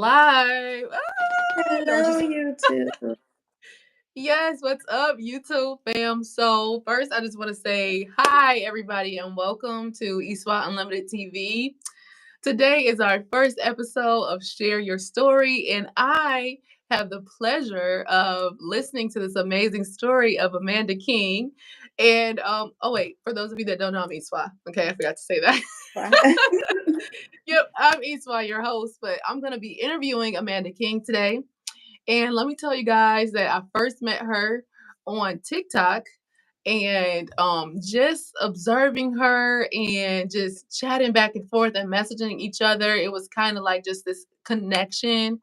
live. Don't you Hello, say YouTube. yes, what's up, YouTube fam? So first I just want to say hi everybody and welcome to ISWA Unlimited TV. Today is our first episode of Share Your Story, and I have the pleasure of listening to this amazing story of Amanda King. And oh wait, for those of you that don't know, I'm Iswa. Okay, I forgot to say that. Yep, I'm Iswa, your host, but I'm gonna be interviewing Amanda King today. And let me tell you guys that I first met her on TikTok and just observing her and just chatting back and forth and messaging each other. It was kind of like just this connection.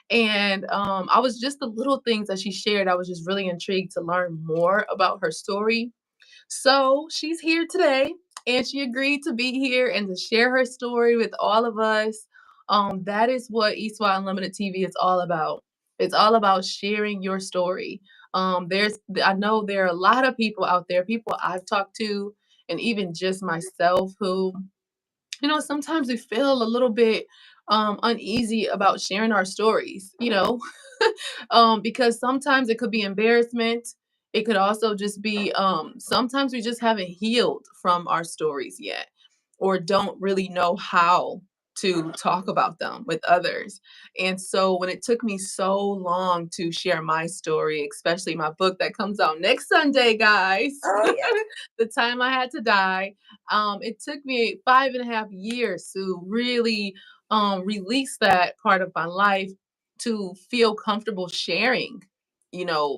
And I was just the little things that she shared. I was just really intrigued to learn more about her story. So she's here today and she agreed to be here and to share her story with all of us. That is what Eastwide Unlimited TV is all about. It's all about sharing your story. I know there are a lot of people out there, people I've talked to, and even just myself who sometimes we feel a little bit uneasy about sharing our stories, because sometimes it could be embarrassment. It could also just be sometimes we just haven't healed from our stories yet or don't really know how to talk about them with others. And so when it took me so long to share my story, especially my book that comes out next Sunday, guys, Oh, yeah. The Time I Had to Die, it took me 5.5 years to really release that part of my life to feel comfortable sharing,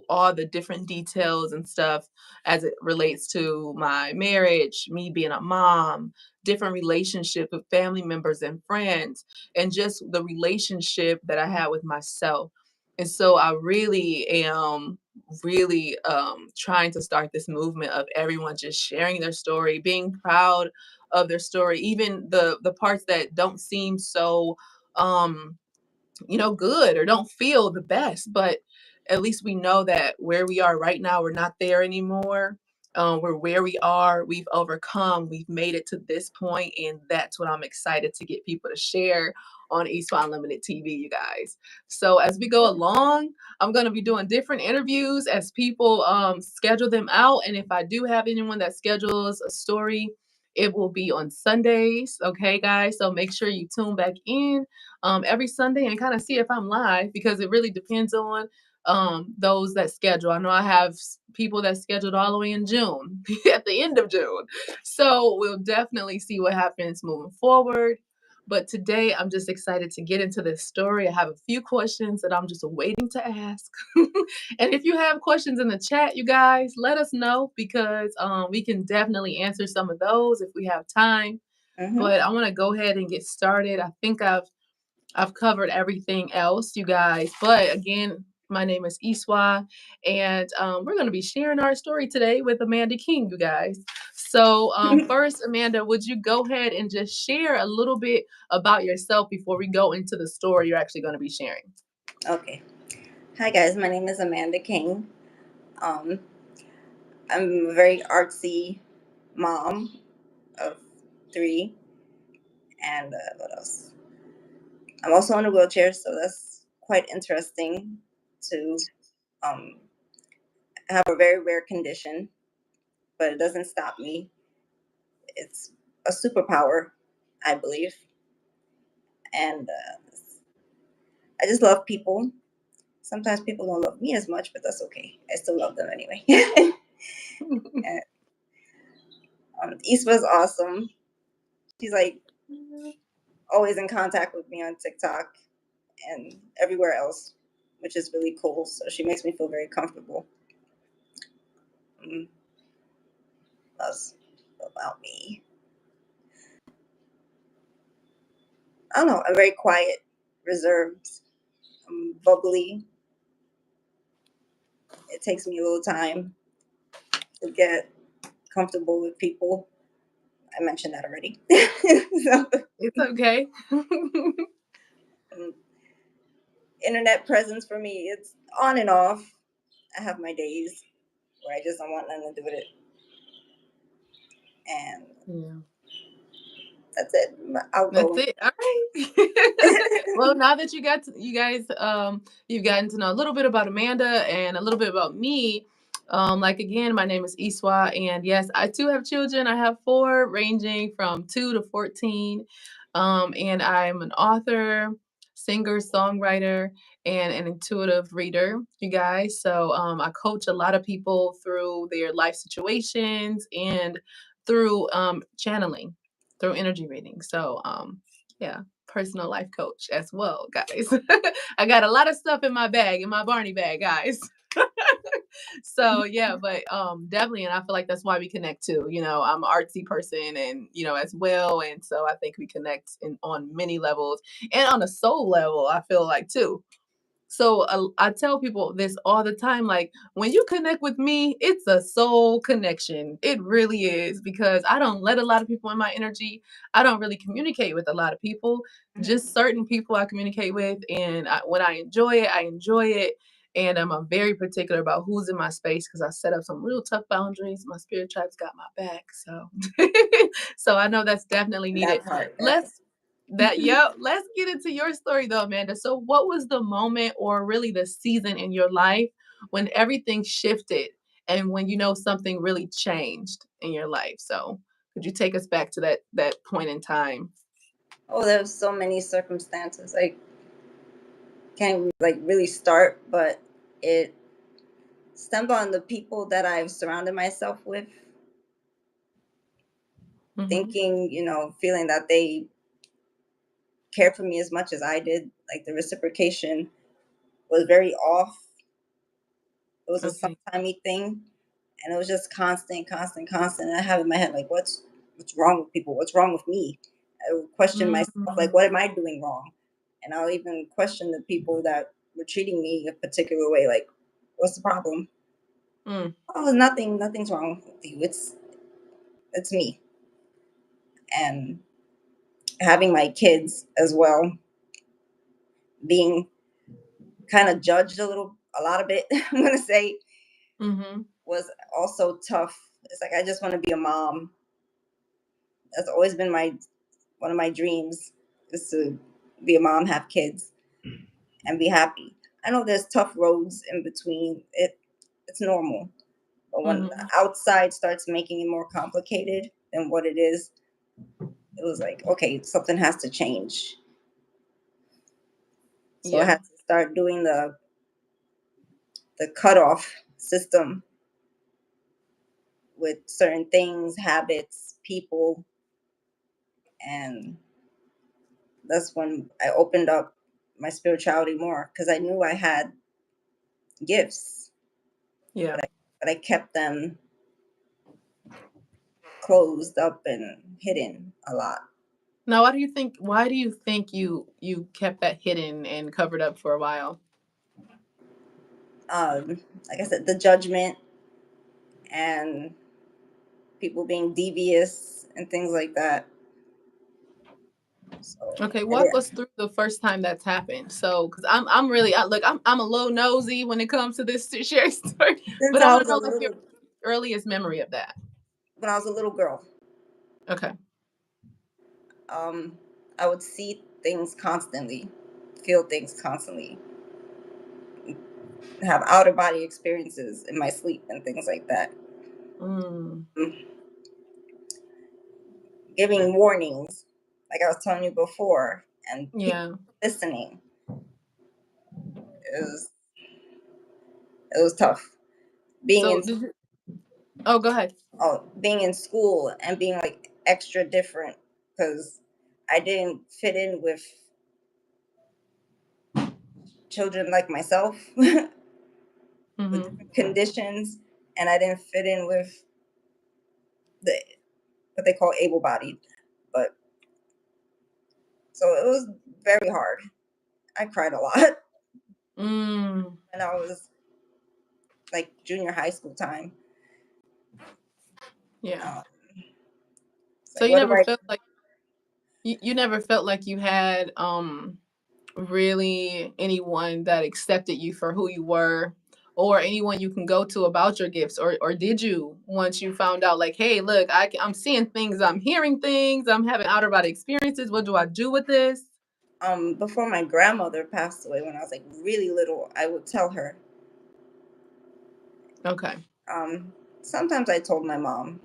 all the different details and stuff as it relates to my marriage, me being a mom, different relationship with family members and friends, and just the relationship that I had with myself. And so I really am really trying to start this movement of everyone just sharing their story, being proud of their story, even the parts that don't seem so um good or don't feel the best, but at least we know that where we are right now, we're not there anymore. We're where we are. We've overcome. We've made it to this point, and that's what I'm excited to get people to share on Eastwide Unlimited TV, you guys. So as we go along, I'm going to be doing different interviews as people schedule them out, and if I do have anyone that schedules a story, it will be on Sundays. Okay, guys. So make sure you tune back in every Sunday and kind of see if I'm live because it really depends on those that schedule. I know I have people that scheduled all the way in June, at the end of June. So we'll definitely see what happens moving forward. But today I'm just excited to get into this story. I have a few questions that I'm just waiting to ask. And if you have questions in the chat, you guys, let us know because we can definitely answer some of those if we have time. Mm-hmm. But I want to go ahead and get started. I think I've covered everything else, you guys. But again, my name is Iswa, and we're going to be sharing our story today with Amanda King, you guys. So, first, Amanda, would you go ahead and just share a little bit about yourself before we go into the story you're actually going to be sharing? Okay. Hi, guys. My name is Amanda King. Um, I'm a very artsy mom of three. And what else? I'm also in a wheelchair, so that's quite interesting to um, have a very rare condition, but it doesn't stop me. It's a superpower, I believe. And I just love people. Sometimes people don't love me as much, but that's okay. I still love them anyway. And, Iswa's awesome. She's like always in contact with me on TikTok and everywhere else, which is really cool. So she makes me feel very comfortable. That's about me. I don't know. I'm very quiet, reserved, bubbly. It takes me a little time to get comfortable with people. I mentioned that already. So, It's okay. internet presence for me, it's on and off. I have my days where I just don't want nothing to do with it. And Yeah. That's it. That's Outgoing. it. All right. Well, now that you guys you've gotten to know a little bit about Amanda and a little bit about me. Like again, my name is Iswa, and yes, I too have children. I have four, ranging from 2 to 14. And I'm an author, singer, songwriter, and an intuitive reader. You guys, so I coach a lot of people through their life situations and through channeling, through energy reading. So yeah, personal life coach as well, guys. I got a lot of stuff in my bag, in my Barney bag, guys. So yeah, but definitely, and I feel like that's why we connect too. You know, I'm an artsy person, and you know as well, and so I think we connect on many levels and on a soul level. I feel like too. So I tell people this all the time, like when you connect with me, it's a soul connection. It really is, because I don't let a lot of people in my energy. I don't really communicate with a lot of people. Mhm. Just certain people I communicate with, and when I enjoy it, I enjoy it. And I'm very particular about who's in my space, because I set up some real tough boundaries. My spirit tribe's got my back, so so I know that's definitely needed. That part. Yes. Let's let's get into your story though, Amanda. So what was the moment or really the season in your life when everything shifted and when you know something really changed in your life? So could you take us back to that point in time? Oh, there's so many circumstances. I can't like really start, but it stemmed on the people that I've surrounded myself with, Mhm. thinking, feeling that they cared for me as much as I did. Like the reciprocation was very off. It was a Okay. sometimey thing, and it was just constant, constant, constant. And I have in my head like, what's wrong with people? What's wrong with me? I would question myself like, Mm. what am I doing wrong? And I'll even question the people that were treating me a particular way. Like, what's the problem? Mm. Oh, nothing. Nothing's wrong with you. It's me. And having my kids as well, being kind of judged a lot of it. I'm gonna say Mhm. was also tough. It's like I just want to be a mom. That's always been my one of my dreams is to be a mom, have kids, and be happy. I know there's tough roads in between. It's normal, but when the Mhm. outside starts making it more complicated than what it is, it was like okay, something has to change. So I Yeah. had to start doing the cutoff system with certain things, habits, people, and that's when I opened up my spirituality more because I knew I had gifts, Yeah. but I kept them closed up and hidden a lot. Now, why do you think you kept that hidden and covered up for a while? Like I said, the judgment and people being devious and things like that. So Okay, I walk did, us through the first time that's happened. So, because I'm really look, I'm a little nosy when it comes to this to share story, since but I I want was to a know like your little earliest memory of that. when I was a little girl. Okay. Um, I would see things constantly, feel things constantly, have outer body experiences in my sleep and things like that. Mm, Giving warnings, like I was telling you before, and people yeah. listening. It was it was tough. Being So in did you? Oh, go ahead. being in school and being like extra different because I didn't fit in with children like myself with Mm-hmm. different conditions, and I didn't fit in with the what they call able-bodied. But so it was very hard. I cried a lot Mm, when I was like junior high school time. yeah. Um, it's So like, you what do never I? felt like you never felt like you had really anyone that accepted you for who you were, or anyone you can go to about your gifts, or did you, once you found out, like, hey, look, I'm seeing things, I'm hearing things, I'm having out of body experiences, what do I do with this? Before my grandmother passed away, when I was like really little, I would tell her. Okay. Um, Sometimes I told my mom.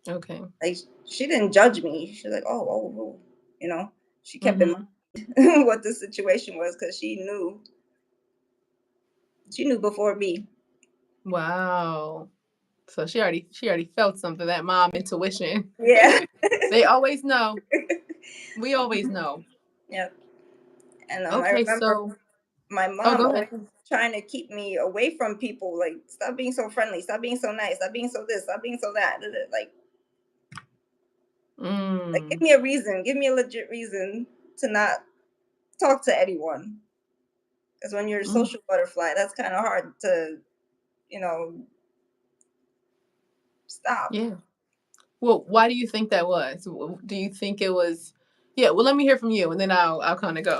Okay. Like, she didn't judge me. She was like, "Oh, oh, oh," you know. She kept in Mm-hmm. mind what the situation was because she knew. She knew before me. Wow. So she already felt something, that mom intuition. Yeah. They always know. We always know. Yeah. And I Okay, remember so my oh, mom go always ahead. trying to keep me away from people. Like, stop being so friendly. Stop being so nice. Stop being so this. Stop being so that. Like, give Mm. me a reason. Give me a legit reason to not talk to anyone. Because when you're a Mm. social butterfly, that's kind of hard to, you know, stop. Yeah. Well, why do you think that was? Do you think it was? Yeah. Well, let me hear from you, and then I'll kind of go.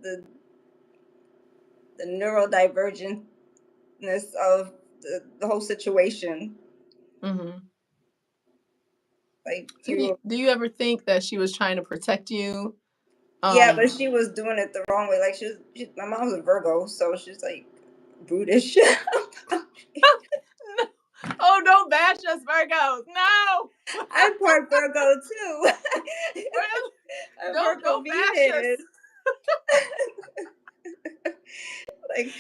the the neurodivergentness of the whole situation. Hmm. Like, So do you ever think that she was trying to protect you? yeah, but Um. she was doing it the wrong way. Like, my mom's a Virgo, so she's like brutish. No. Oh, don't bash us, Virgos. No. I'm part Virgo too. Really? I'm Virgo Don't bash us. Venus. Like,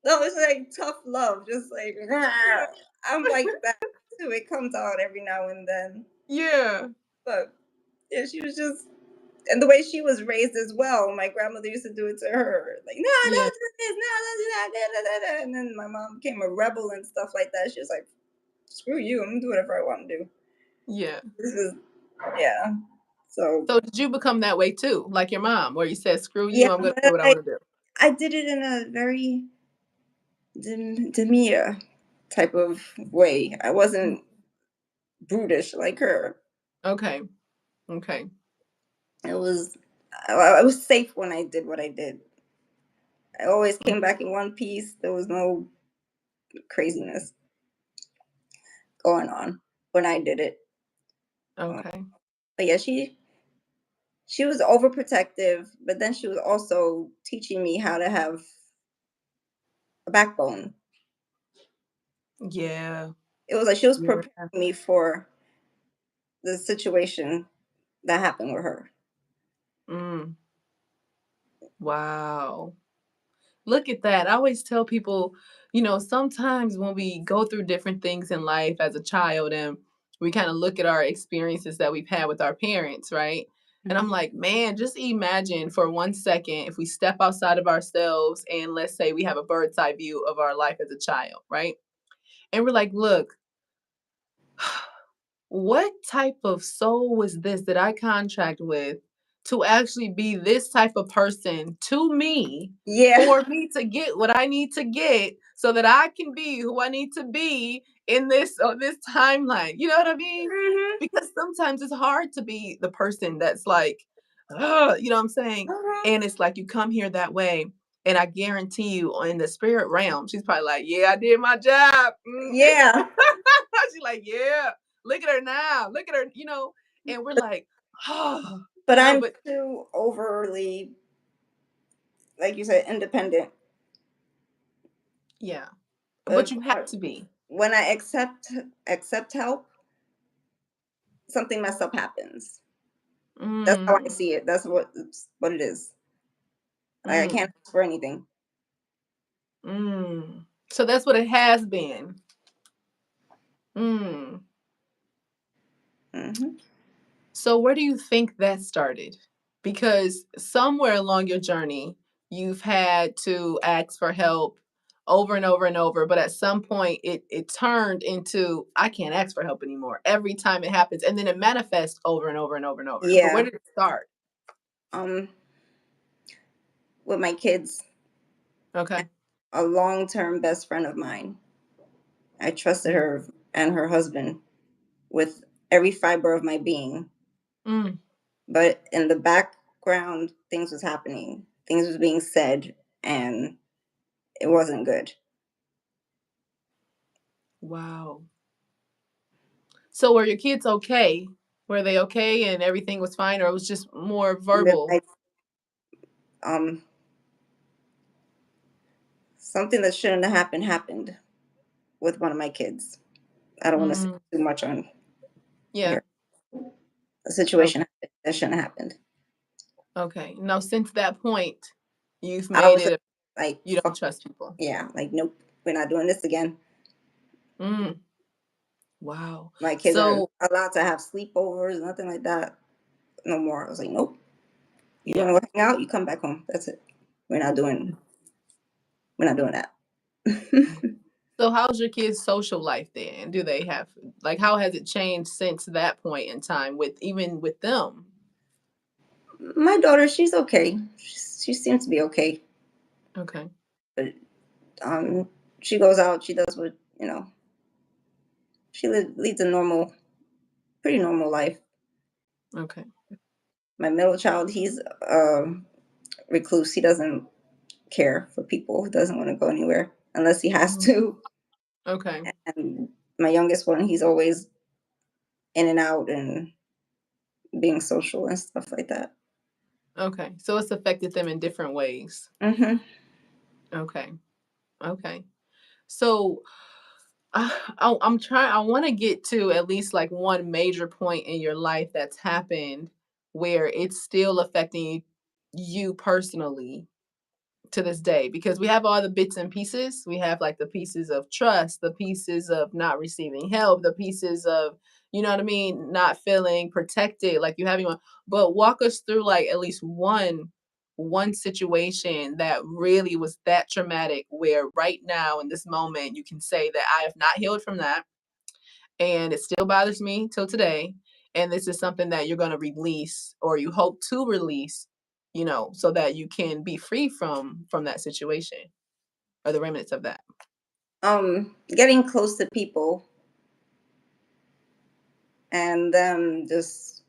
no, it's like tough love, just like Yeah. I'm like that too. It comes out every now and then, Yeah. but yeah, she was just, and the way she was raised as well. My grandmother used to do it to her, like, no, Yeah. don't do this, no, don't do that, da, da, da, da. And then my mom became a rebel and stuff like that. She was like, screw you, I'm gonna do whatever I want to do. Yeah. This is, yeah. So So did you become that way too, like your mom, where you said, "Screw yeah, you, I'm gonna do but what I want to do." I did it in a very demure type of way. I Mm. wasn't brutish like her. Okay. Okay. It was, I was safe when I did what I did. I always Mm. came back in one piece. There was no craziness going on when I did it. Um, Okay. but yeah, she was overprotective, but then she was also teaching me how to have a backbone. Yeah. It was like she was Yeah. preparing me for the situation that happened with her. Mm. Wow. Look at that. I always tell people, sometimes when we go through different things in life as a child, and we kind of look at our experiences that we've had with our parents, right? And I'm Mhm. like, man, just imagine for 1 second if we step outside of ourselves and let's say we have a bird's eye view of our life as a child, right? And we're like, look, what type of soul was this that I contract with to actually be this type of person to me, Yeah. for me to get what I need to get so that I can be who I need to be in this timeline. You know what I mean? Mhm. Because sometimes it's hard to be the person that's like, "Ugh," you know what I'm saying? Mhm. And it's like you come here that way. And I guarantee you, in the spirit realm, she's probably like, "Yeah, I did my job." Mm. Yeah. She's like, "Yeah, look at her now. Look at her." And we're like, oh, But I'm but too overly, like you said, independent. yeah, but But you have to be. when I accept help, something messed up happens. That's how I Mm, see it. That's what it is. Like, I can't mm, ask for anything. mm. So that's what it has been. Mm. Hmm. So where do you think that started? Because somewhere along your journey, you've had to ask for help over and over and over, but at some point it turned into I can't ask for help anymore every time it happens, and then it manifests over and over and over and over. But where Yeah. did it start? Um, with my kids, Okay. a long-term best friend of mine. I trusted Mm. her and her husband with every fiber of my being. Mm. But in the back background, things was happening, things was being said, and it wasn't good. Wow. So were your kids okay? Were they okay and everything was fine, or it was just more verbal? Like, um, something that shouldn't have happened with one of my kids. I don't want to say Mm, too much on yeah. here. A Okay. situation happened that shouldn't have happened. Okay. Now, since that point, you've I made was it. like, You don't fuck, trust people. yeah, like, nope, we're not doing this again. Mm, wow. My kids aren't So, allowed to have sleepovers, nothing like that, no more. I was like, nope. You yeah. want to go hang out? You come back home. That's it. We're not doing. We're not doing that. So, how's your kids' social life then? Do they have like how has it changed since that point in time with even with them? My daughter, she's okay. She seems to be okay, Okay. but um, she goes out. She does what She leads a normal, pretty normal life. Okay. My middle child, he's a recluse. He doesn't care for people. He doesn't want to go anywhere unless he has Mhm. to. Okay. And my youngest one, he's always in and out and being social and stuff like that. Okay. So it's affected them in different ways. Hmm. Okay. Okay. So I'm trying. I want to get to at least like one major point in your life that's happened where it's still affecting you personally to this day because we have all the bits and pieces. We have like the pieces of trust, the pieces of not receiving help, the pieces of, you know what I mean, not feeling protected, like you having one. But walk us through like at least one situation that really was that traumatic where right now in this moment you can say that I have not healed from that and it still bothers me till today and this is something that you're going to release or you hope to release, so that you can be free from that situation or the remnants of that. Getting close to people and them just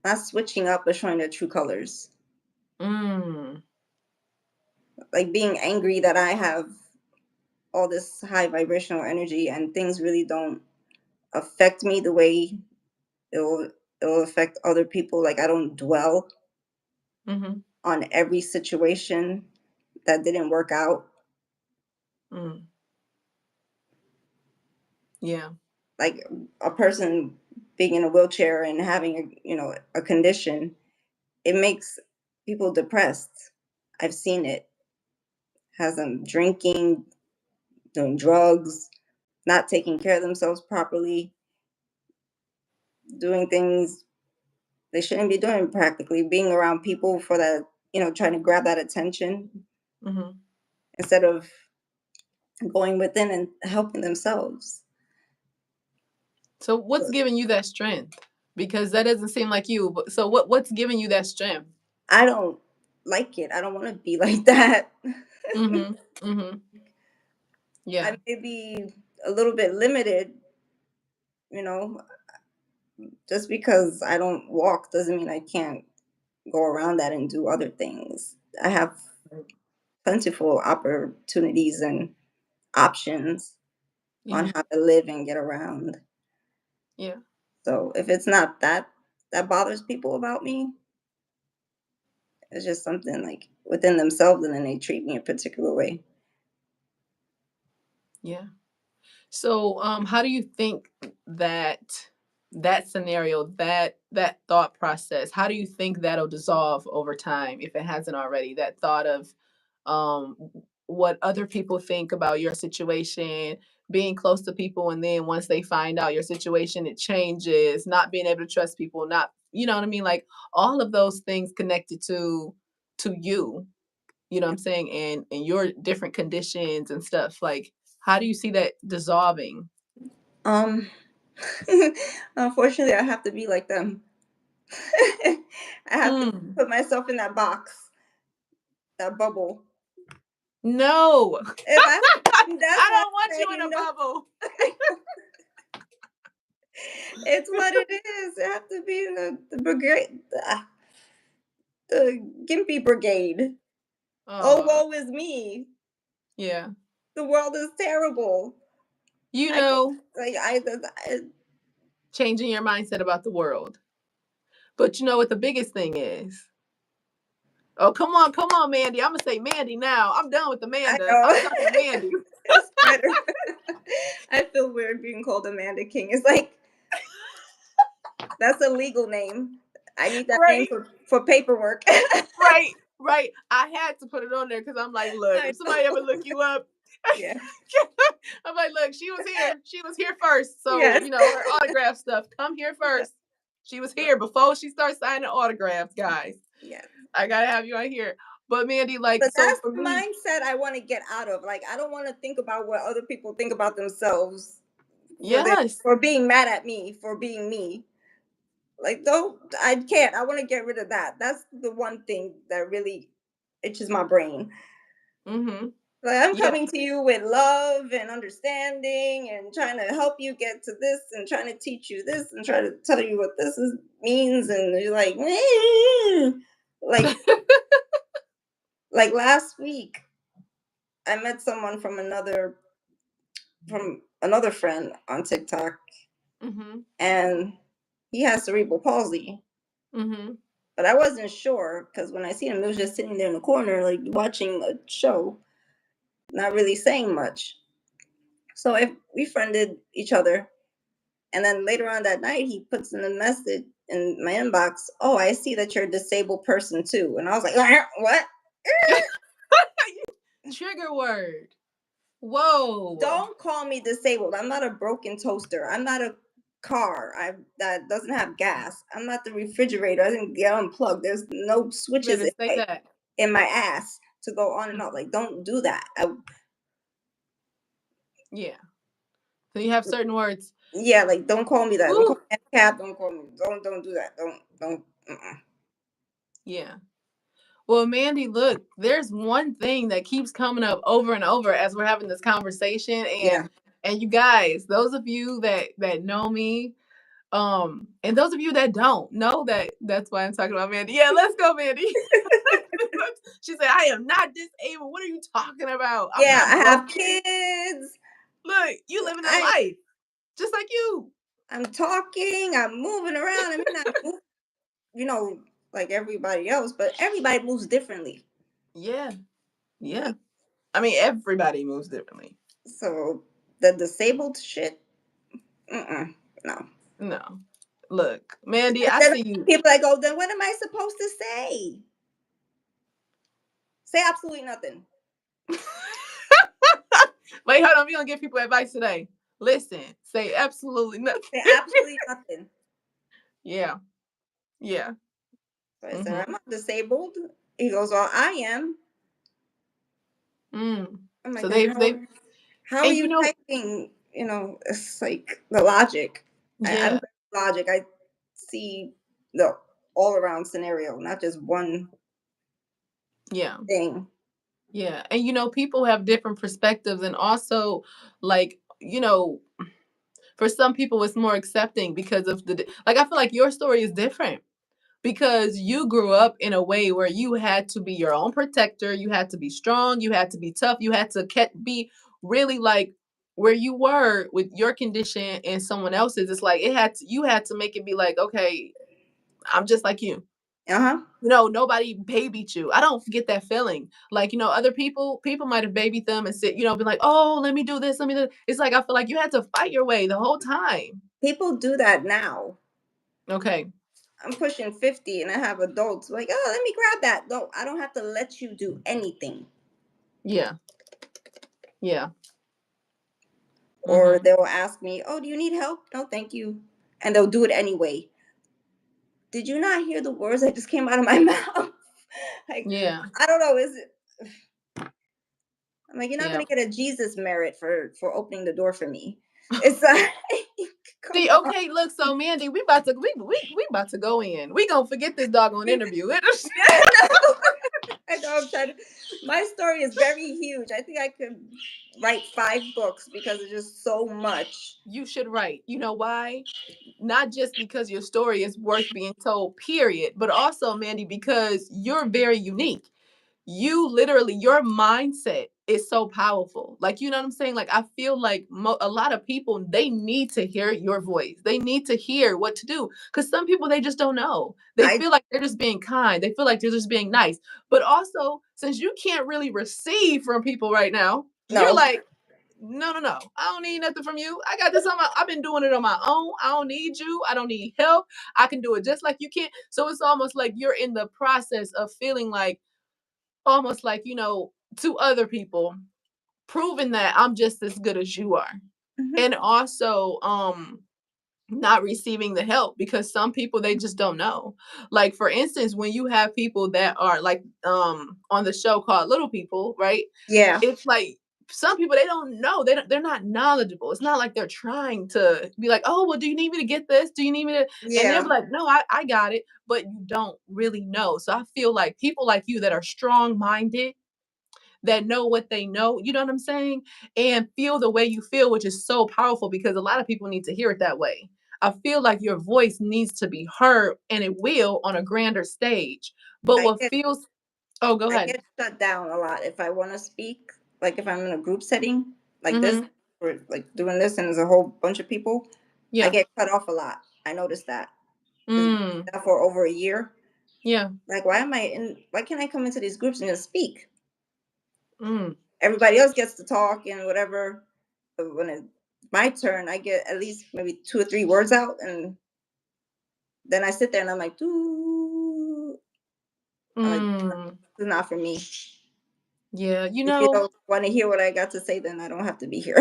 not switching up or showing their true colors. Mm. Like being angry that I have all this high vibrational energy and things really don't affect me the way it'll it'll affect other people. Like I don't dwell Mhm. on every situation that didn't work out. Mm. Yeah. Like a person being in a wheelchair and having a condition, it makes people depressed. I've seen it. Has them drinking, doing drugs, not taking care of themselves properly, doing things they shouldn't be doing practically, being around people for that, trying to grab that attention Mhm. instead of going within and helping themselves. So what's giving you that strength? Because that doesn't seem like you. But so what's giving you that strength? I don't like it. I don't want to be like that. Mhm. Mhm. Yeah. I may be a little bit limited, you know, just because I don't walk doesn't mean I can't go around that and do other things. I have plentiful opportunities and options Yeah. on how to live and get around. Yeah. So if it's not that bothers people about me, it's just something like within themselves and then they treat me a particular way. Yeah. So, how do you think that that scenario, that thought process, how do you think that'll dissolve over time if it hasn't already? That thought of what other people think about your situation, being close to people, and then once they find out your situation, it changes. Not being able to trust people, not you know what I mean, like all of those things connected to you. You know what I'm saying, and your different conditions and stuff. Like, how do you see that dissolving? Um Unfortunately I have to be like them. I have to Mm. put myself in that box, that bubble. No, If I That's I why don't want I you say, in a bubble. it's what it is. It have to be the the Gimpy Brigade. Oh, Oh, woe is me. yeah. The world is terrible. You I can't, know, like, I changing your mindset about the world. But you know what the biggest thing is? Oh, come on, Mandy. I'm gonna say Mandy now. I'm done with I Amanda. I'm know. talking to Mandy. It's better. I feel weird being called Amanda King. It's like that's a legal name. I need that name Right, for paperwork. right, right. I had to put it on there because I'm like, look, I if somebody ever know. look you up, Yeah. I'm like, look, she was here. She was here first. So, Yes. you know, her autograph stuff, come here Yeah. first. She was here before she starts signing autographs, guys. Yes. I gotta have you on here. But Mandy, like, But so that's for the me, mindset I want to get out of. Like, I don't want to think about what other people think about themselves yes. for being mad at me for being me. Like, don't I can't. I want to get rid of that. That's the one thing that really itches my brain. Mm-hmm. Like, I'm Yeah. coming to you with love and understanding and trying to help you get to this and trying to teach you this and try to tell you what this is, means. And you're like, like, like last week, I met someone from another friend on TikTok, Mm-hmm. and he has cerebral palsy. Mm-hmm. But I wasn't sure because when I seen him, he was just sitting there in the corner, like watching a show, not really saying much. So we friended each other. And then later on that night, he puts in a message in my inbox, "Oh, I see that you're a disabled person too." And I was like, "What? Trigger word. Whoa. Don't call me disabled. I'm not a broken toaster. I'm not a car that doesn't have gas. I'm not the refrigerator. I didn't get unplugged. There's no You switches better say that. in my ass to go on and off. Like, don't do that. Yeah. So you have certain words. Yeah, like, don't call me that. Don't call Woo. me handicapped. Don't call me. Don't do that. Don't. Yeah. Well, Mandy, look, there's one thing that keeps coming up over and over as we're having this conversation. Yeah. And you guys, those of you that know me, and those of you that don't know that that's why I'm talking about Mandy. Yeah, let's go, Mandy. She said, I am not disabled. What are you talking about? I'm Yeah, not I have broken. kids. Look, you living a I life just like you. I'm talking. I'm moving around. I mean, I move, you know, like everybody else, but everybody moves differently. Yeah. Yeah. Like, I mean, everybody moves differently. so the disabled shit, no. No. Look, Mandy, And I then see you. people like, "Oh, then what am I supposed to say? Say absolutely nothing. Wait, hold on. We're going to give people advice today. Listen, say absolutely nothing. Say absolutely nothing." Yeah. Yeah. So I said, Mm-hmm. "I'm not disabled." He goes, "Well, I am." Mm. I'm like, So "Then they've, how are and you you know, typing?" You know, it's like the logic. I'm yeah. very logic. I see the all around scenario, not just one Yeah. thing. Yeah. And you know, people have different perspectives and also like, you know, for some people it's more accepting because of like I feel like your story is different because you grew up in a way where you had to be your own protector, you had to be strong, you had to be tough, you had to be really like where you were with your condition and someone else's. It's like you had to make it be like, okay, I'm just like you. Uh huh. You know, nobody babied you. I don't get that feeling. Like, you know, other people might have babied them and sit, you know, be like, oh, let me do this, let me do. It's like I feel like you had to fight your way the whole time. People do that now. Okay. I'm pushing 50 and I have adults like, "Oh, let me grab that." No, I don't have to let you do anything. Yeah. Yeah. Or Mm-hmm. they'll ask me, "Oh, do you need help?" "No, thank you." And they'll do it anyway. Did you not hear the words that just came out of my mouth? Like, Yeah. I don't know. Is it? I'm like, you're not Yeah. gonna get a Jesus merit for opening the door for me. It's like, come See, on. okay, look, so Mandy, we about to go in. We gonna forget this doggone interview. No. I know I'm trying to. My story is very huge. I think I could write 5 books because it's just so much. You should write. You know why? Not just because your story is worth being told, period, but also, Mandy, because you're very unique. You literally, your mindset is so powerful. Like, you know what I'm saying? Like, I feel like a lot of people, they need to hear your voice. They need to hear what to do. Because some people, they just don't know. They I feel like they're just being kind. They feel like they're just being nice. But also, since you can't really receive from people right now, you're no. like, no, no, no. I don't need nothing from you. I got this on my, I've been doing it on my own. I don't need you. I don't need help. I can do it just like you can. So it's almost like you're in the process of feeling like, almost like, to other people, proving that I'm just as good as you are. Hmm. And also, not receiving the help because some people, they just don't know. Like, for instance, when you have people that are like on the show called Little People, right? Yeah. It's like some people, they don't know. They're not knowledgeable. It's not like they're trying to be like, oh, well, do you need me to get this? Do you need me to? And they're Yeah. like, no, I got it. But you don't really know. So I feel like people like you that are strong minded, that know what they know, you know what I'm saying? And feel the way you feel, which is so powerful because a lot of people need to hear it that way. I feel like your voice needs to be heard, and it will on a grander stage. But I what get feels, oh, go I ahead. get shut down a lot if I want to speak. Like if I'm in a group setting like this, Mm-hmm. or like doing this, and there's a whole bunch of people, I Yeah. get cut off a lot. I noticed that. It's been Mm. like that for over a year. Yeah. Like, why am I in? Why can't I come into these groups and just speak? Mm. Everybody else gets to talk and whatever. But when it's my turn, I get at least maybe 2 or 3 words out, and then I sit there and I'm like, "Doo." I'm like, Mm. this is not for me. Yeah. If you don't want to hear what I got to say, then I don't have to be here.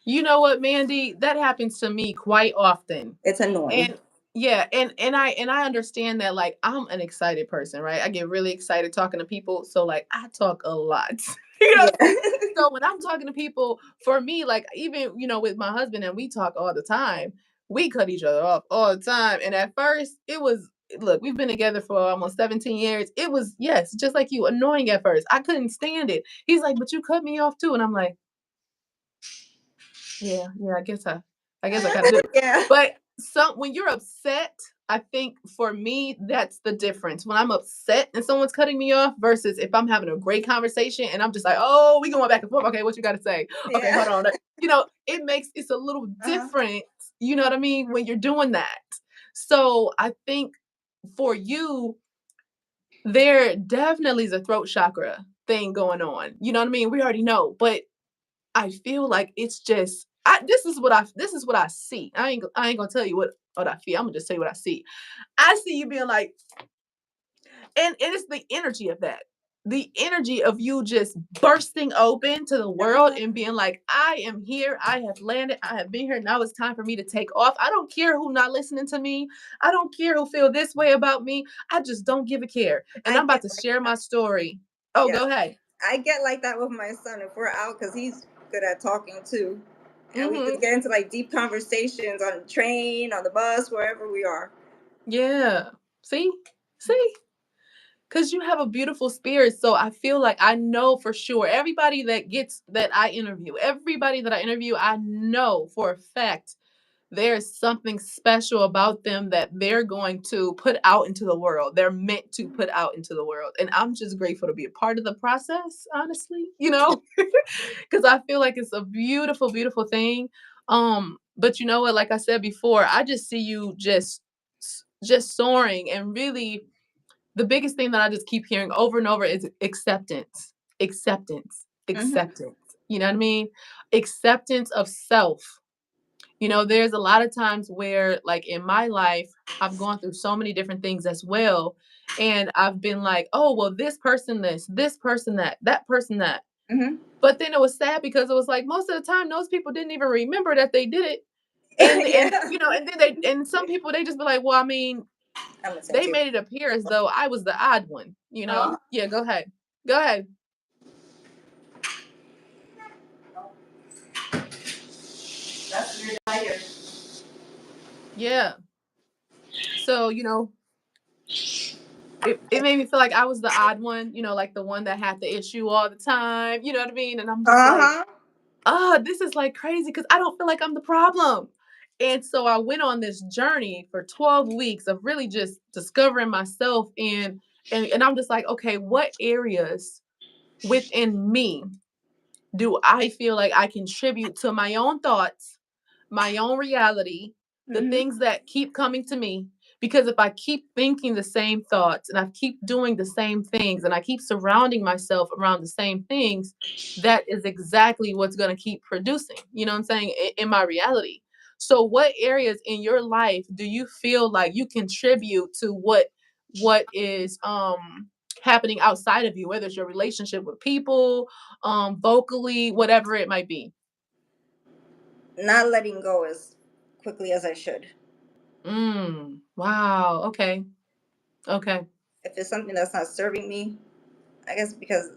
You know what, Mandy? That happens to me quite often. It's annoying. And yeah, and I understand that, like, I'm an excited person, right? I get really excited talking to people, so like I talk a lot. You know Yeah. what I'm saying? So when I'm talking to people, for me, like, even, with my husband, and we talk all the time, we cut each other off all the time. And at first, it was, look, we've been together for almost 17 years. It was, yes, just like you, annoying at first. I couldn't stand it. He's like, but you cut me off too. And I'm like, yeah, yeah, I guess I kinda do. Yeah. But some when you're upset, I think for me, that's the difference. When I'm upset and someone's cutting me off versus if I'm having a great conversation and I'm just like, "Oh, we going back and forth. Okay, what you gotta say? Okay, Yeah. hold on." It's a little Uh-huh. different, you know what I mean, when you're doing that. So, I think for you, there definitely is a throat chakra thing going on. You know what I mean? We already know, but I feel like it's just this is what I see. I ain't gonna tell you what I feel. I'm gonna just tell you what I see. I see you being like, and it's the energy of that. The energy of you just bursting open to the world Uh-huh. and being like, I am here, I have landed, I have been here. Now it's time for me to take off. I don't care who not listening to me. I don't care who feel this way about me. I just don't give a care. And I I'm about get to like share that. my story. Oh, Yeah. go ahead. I get like that with my son if we're out because he's good at talking too. And we Mm-hmm. just get into like deep conversations on the train, on the bus, wherever we are. Yeah. See? See? Because you have a beautiful spirit. So I feel like I know for sure everybody that I interview, I know for a fact there's something special about them that they're going to put out into the world. They're meant to put out into the world. And I'm just grateful to be a part of the process, honestly, because I feel like it's a beautiful, beautiful thing. But you know what? Like I said before, I just see you just soaring, and really the biggest thing that I just keep hearing over and over is acceptance, acceptance, Hmm. acceptance. You know what I mean? Acceptance of self. There's a lot of times where, like, in my life, I've gone through so many different things as well. And I've been like, oh, well, this person, this person, that person, that. Hmm. But then it was sad because it was like most of the time, those people didn't even remember that they did it. And Yeah. and then and some people, they just be like, well, I mean, I'm listening they to you. made it appear as though I was the odd one, you Uh, know? Yeah, go ahead. Go ahead. that's weird. I hear. Yeah. So, it made me feel like I was the odd one, like the one that had the issue all the time. You know what I mean? And I'm just Uh like, huh. this is like crazy because I don't feel like I'm the problem. And so I went on this journey for 12 weeks of really just discovering myself, and I'm just like, okay, what areas within me do I feel like I contribute to my own thoughts, my own reality, the Mhm. things that keep coming to me? Because if I keep thinking the same thoughts and I keep doing the same things and I keep surrounding myself around the same things, that is exactly what's going to keep producing, you know what I'm saying, in my reality. So what areas in your life do you feel like you contribute to what is happening outside of you, whether it's your relationship with people, vocally, whatever it might be? Not letting go as quickly as I should. Wow. Okay. Okay. If it's something that's not serving me, I guess because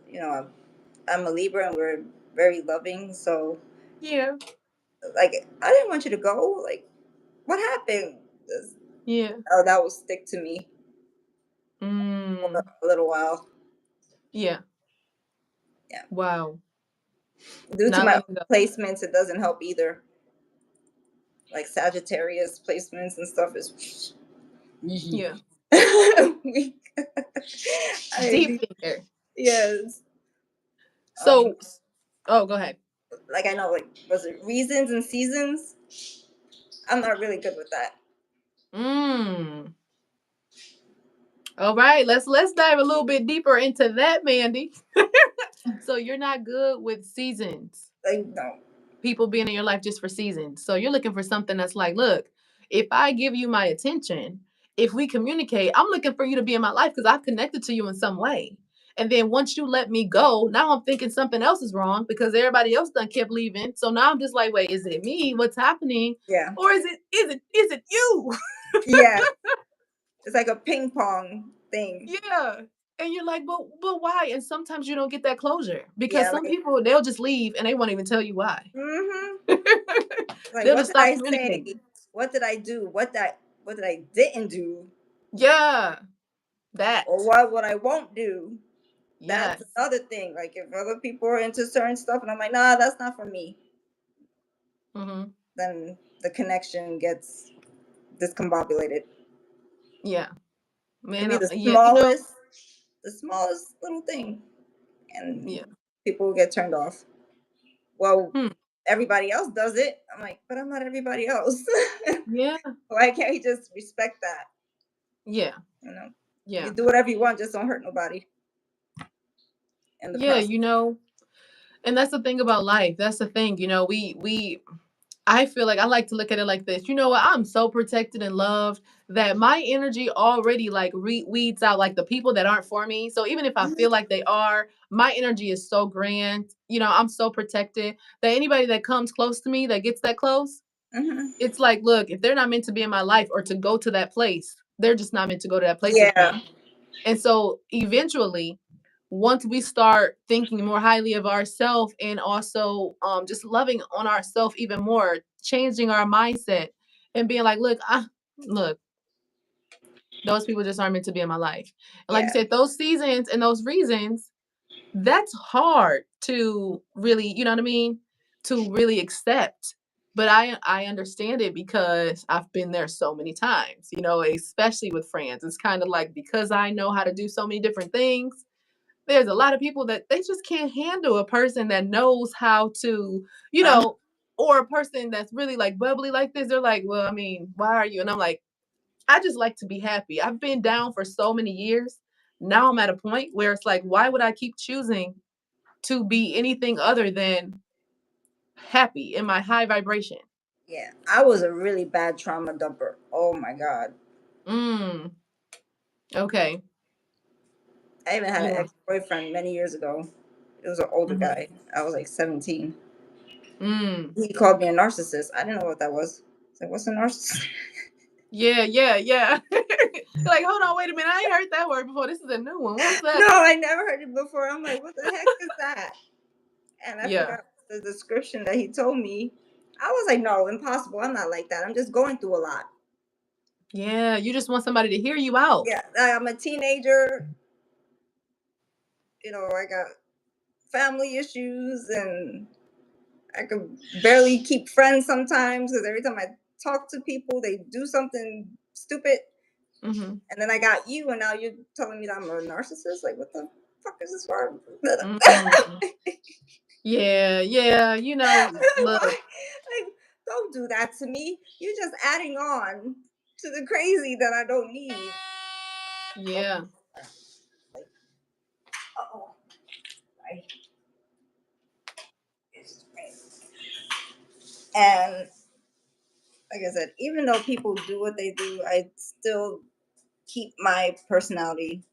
I'm a Libra and we're very loving. So Yeah. like, I didn't want you to go. Like, what happened? Yeah. Oh, that will stick to me for Mm. a little while. Yeah. Yeah. Wow. Due to Not my letting go. placements, it doesn't help either. Like Sagittarius placements and stuff is. Yeah. I Deep mean, thinker. yes. Um, So, oh, go ahead. like I know, like was it reasons and seasons? I'm not really good with that. Mm. All right. Let's dive a little bit deeper into that, Mandy. So you're not good with seasons. Like no. People being in your life just for seasons. So you're looking for something that's like, look, if I give you my attention, if we communicate, I'm looking for you to be in my life because I've connected to you in some way. And then once you let me go, now I'm thinking something else is wrong because everybody else done kept leaving. So now I'm just like, wait, is it me? What's happening? Yeah. Or is it you? Yeah. It's like a ping pong thing. Yeah. And you're like, but why? And sometimes you don't get that closure because Yeah. some Like. people they'll just leave and they won't even tell you why. Mm-hmm. Like, They'll what just did stop I say? communicating. What did I do? What did I didn't do? Yeah, Or that. what I won't do? That's Yes. another thing. Like if other people are into certain stuff and I'm like, nah, that's not for me, Mhm. then the connection gets discombobulated. Yeah. Could Man, be yeah, the smallest little thing, and yeah. people will get turned off. Well, Hmm. everybody else does it. I'm like, but I'm not everybody else. Yeah. Why can't you just respect that? Yeah. You know, you Yeah. do whatever you want, just don't hurt nobody in the Yeah, process. and that's the thing about life. That's the thing, we I feel like I like to look at it like this. You know what? I'm so protected and loved that my energy already like weeds out like the people that aren't for me. So even if I feel like they are, my energy is so grand. I'm so protected that anybody that comes close to me, that gets that close, Mm-hmm. it's like, look, if they're not meant to be in my life or to go to that place, they're just not meant to go to that place with me. Yeah. And so eventually, once we start thinking more highly of ourselves and also just loving on ourselves even more, changing our mindset and being like, look, those people just aren't meant to be in my life. And like you Yeah. said, those seasons and those reasons, that's hard to really, you know what I mean, to really accept. But I understand it because I've been there so many times, especially with friends. It's kind of like because I know how to do so many different things, there's a lot of people that they just can't handle a person that knows how to, you Uh-huh. know, or a person that's really like bubbly like this. They're like, well, I mean, why are you? And I'm like, I just like to be happy. I've been down for so many years. Now I'm at a point where it's like, why would I keep choosing to be anything other than happy in my high vibration? Yeah. I was a really bad trauma dumper. Oh my god. Mm. Okay. I even had an Yeah. ex boyfriend many years ago. It was an older Hmm. guy. I was like 17. Mm. He called me a narcissist. I didn't know what that was. It's like, what's a narcissist? Yeah, yeah, yeah. You're like, hold on, wait a minute. I ain't heard that word before. This is a new one. What's No, that? I never heard it before. I'm like, what the heck is that? And I Yeah. forgot the description that he told me. I was like, no, impossible. I'm not like that. I'm just going through a lot. Yeah, you just want somebody to hear you out. Yeah, I'm a teenager. I got family issues, and I could barely keep friends sometimes because every time I talk to people, they do something stupid. Mm-hmm. And then I got you, and now you're telling me that I'm a narcissist. Like, what the fuck is this for? Mm-hmm. Yeah, yeah. Look, Like, don't do that to me. You're just adding on to the crazy that I don't need. yeah. Oh, right. And like I said, even though people do what they do, I still keep my personality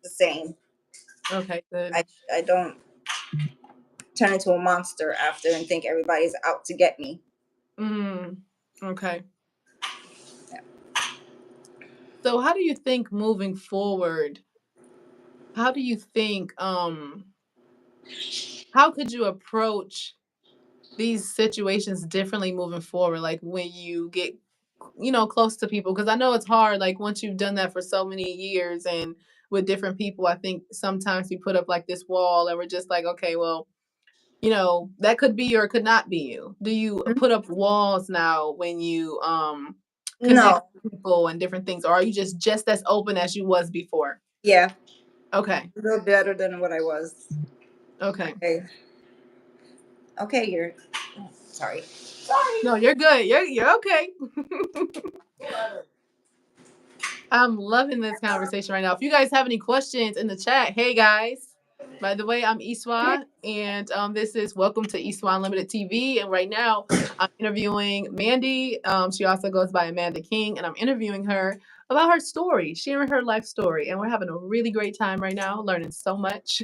the same. Okay, good. I don't turn into a monster after and think everybody's out to get me. Mm. Okay. Yeah. So how do you think moving forward, how do you think how could you approach these situations differently moving forward, like when you get close to people, because I know it's hard, like once you've done that for so many years and with different people, I think sometimes we put up like this wall and we're just like, okay, well, that could be or it could not be you. Do you put up walls now when you connect No. with people and different things, or are you just as open as you was before? Yeah. Okay. A little better than what I was. Okay. Okay. Okay, you're sorry. Sorry. No, you're good. You're okay. I'm loving this conversation right now. If you guys have any questions in the chat, hey guys. By the way, I'm ISWA, and this is Welcome to ISWA Unlimited TV. And right now, I'm interviewing Mandy. She also goes by Amanda King, and I'm interviewing her about her story, sharing her life story. And we're having a really great time right now, learning so much.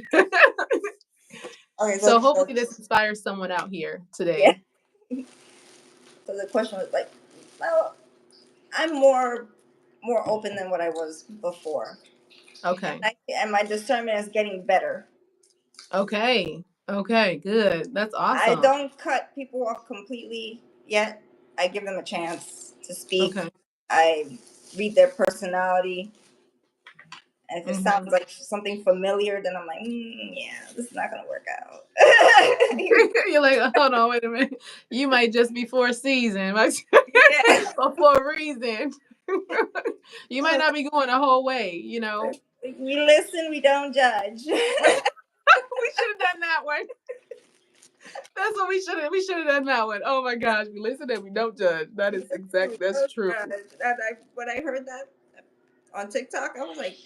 Okay, So hopefully, this inspires someone out here yeah. today. So the question was like, well, I'm more open than what I was before, Okay. and my discernment is getting better. Okay. Okay. Good. That's I awesome. don't cut people off completely yet. I give them a chance to speak. Okay. I read their personality. And if it Mm-hmm. sounds like something familiar, then I'm like, yeah, this is not going to work out. You're like, hold on, wait a minute. You might just be for a season, right? Yeah. Or for a reason. You might not be going the whole way. We listen, we don't judge. We should have done that one. That's what we should have done that one. Oh my gosh, we listen and we don't judge. That is exact. We That's don't true. judge. When I heard that on TikTok, I was like,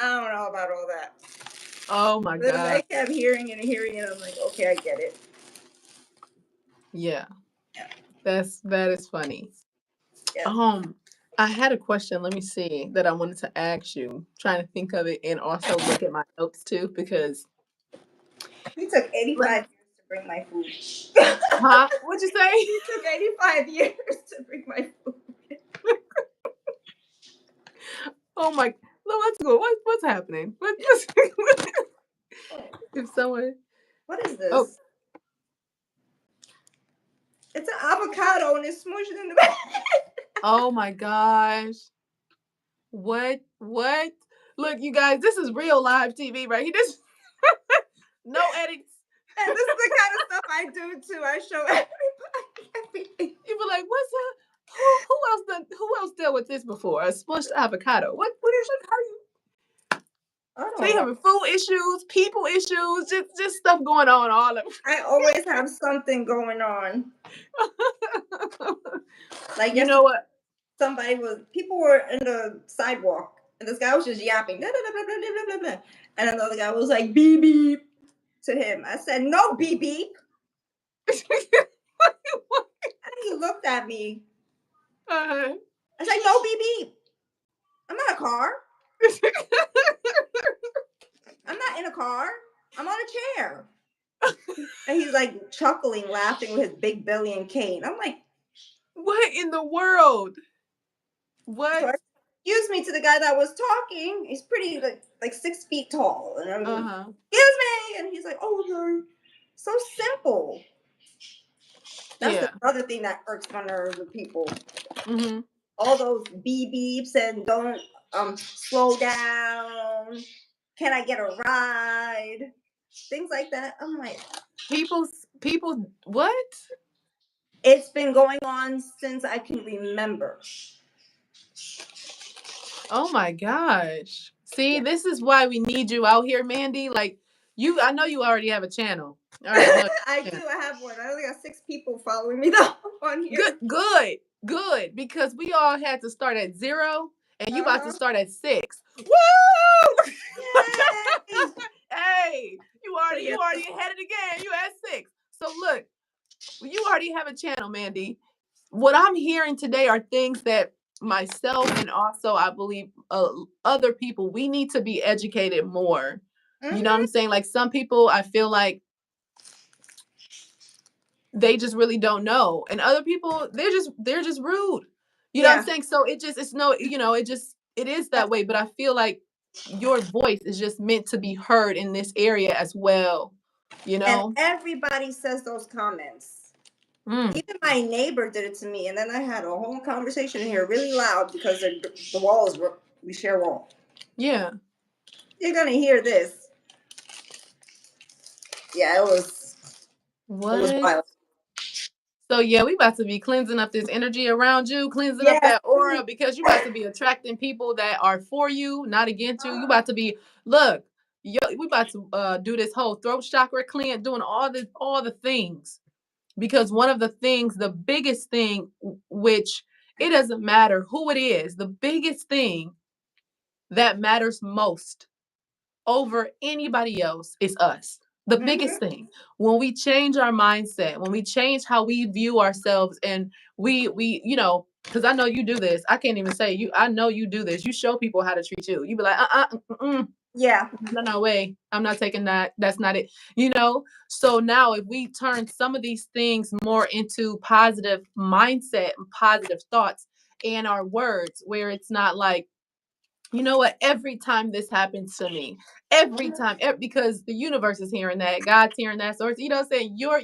I don't know about all that. Oh my Then I god. kept hearing and hearing it. I'm like, okay, I get it. Yeah, Yeah. that is funny. Yeah. Um, I had a question. Let me see that I wanted to ask you. Trying to think of it and also look at my notes too because. He took 85 Let- years to bring my food. Huh? What'd you say? He took 85 years to bring my food. Oh my! Look, what's good? What's happening? If someone? What is Oh, this? It's an avocado and it's smushed in the back. oh my gosh! What? What? Look, you guys, this is real live TV, right? He just no edits. And this is the kind of stuff I do too. I show everybody everything. You be like, what's up? Who else dealt with this before? A smushed avocado. What how you I so you don't know. having food issues, people issues, just stuff going on all of I always have something going on. Like You know yesterday, what? people were in the sidewalk, and this guy was just yapping, blah, blah, blah, blah, blah, blah, blah. And another guy was like, beep, beep, to him. I said, no, beep, beep. And he looked at me. Uh-huh. I said, no, beep, beep. I'm not a car. I'm not in a car. I'm on a chair. And he's like chuckling, laughing with his big belly and cane. I'm like, What in the world? so What? I excuse me to the guy that was talking. He's pretty like 6 feet tall. And I'm Uh-huh. excuse me. And he's like, oh sorry. So simple. That's Yeah. another thing that irks my nerves with people. Mm-hmm. All those beeps and don't slow down. Can I get a ride? Things like that. I'm like, People, what? it's been going on since I can remember. Oh my gosh. See, Yeah. this is why we need you out here, Mandy. Like I know you already have a channel. I already know I your do. channel. I have one. I only got 6 people following me though on Good, here. good, good. Because we all had to start at 0 and you Uh about to huh. start at 6. Woo! Yay! Hey, So yeah. you already ahead of the game. You at 6. So look, you already have a channel, Mandy. What I'm hearing today are things that myself and also I believe other people, we need to be educated more. You know what I'm Mhm. saying? Like some people, I feel like they just really don't know, and other people, they're just rude. You know what I'm Yeah. saying? So it's no, it is that way. But I feel like your voice is just meant to be heard in this area as well. You And know? everybody says those comments. Mm, Even my neighbor did it to me, and then I had a whole conversation in here really loud because the walls were, we share wall. yeah. You're gonna hear this. Yeah, it was What? wild. So yeah, we about to be cleansing up this energy around you, cleansing up Yes, that aura, because you about to be attracting people that are for you, not against you. You uh, about to be look, yo, we about to do this whole throat chakra clean, doing all the things. Because one of the things, the biggest thing, which it doesn't matter who it is, the biggest thing that matters most over anybody else is us. The biggest mhm. thing. When we change our mindset, when we change how we view ourselves, and we because I know you do this. I can't even say you. I know you do this. You show people how to treat you. You be like, Yeah. no way. I'm not taking that. That's not it. So now if we turn some of these things more into positive mindset and positive thoughts and our words, where it's not like, you know what, every time this happens to me, every Mhm. time, because the universe is hearing that, God's hearing that, source, saying you're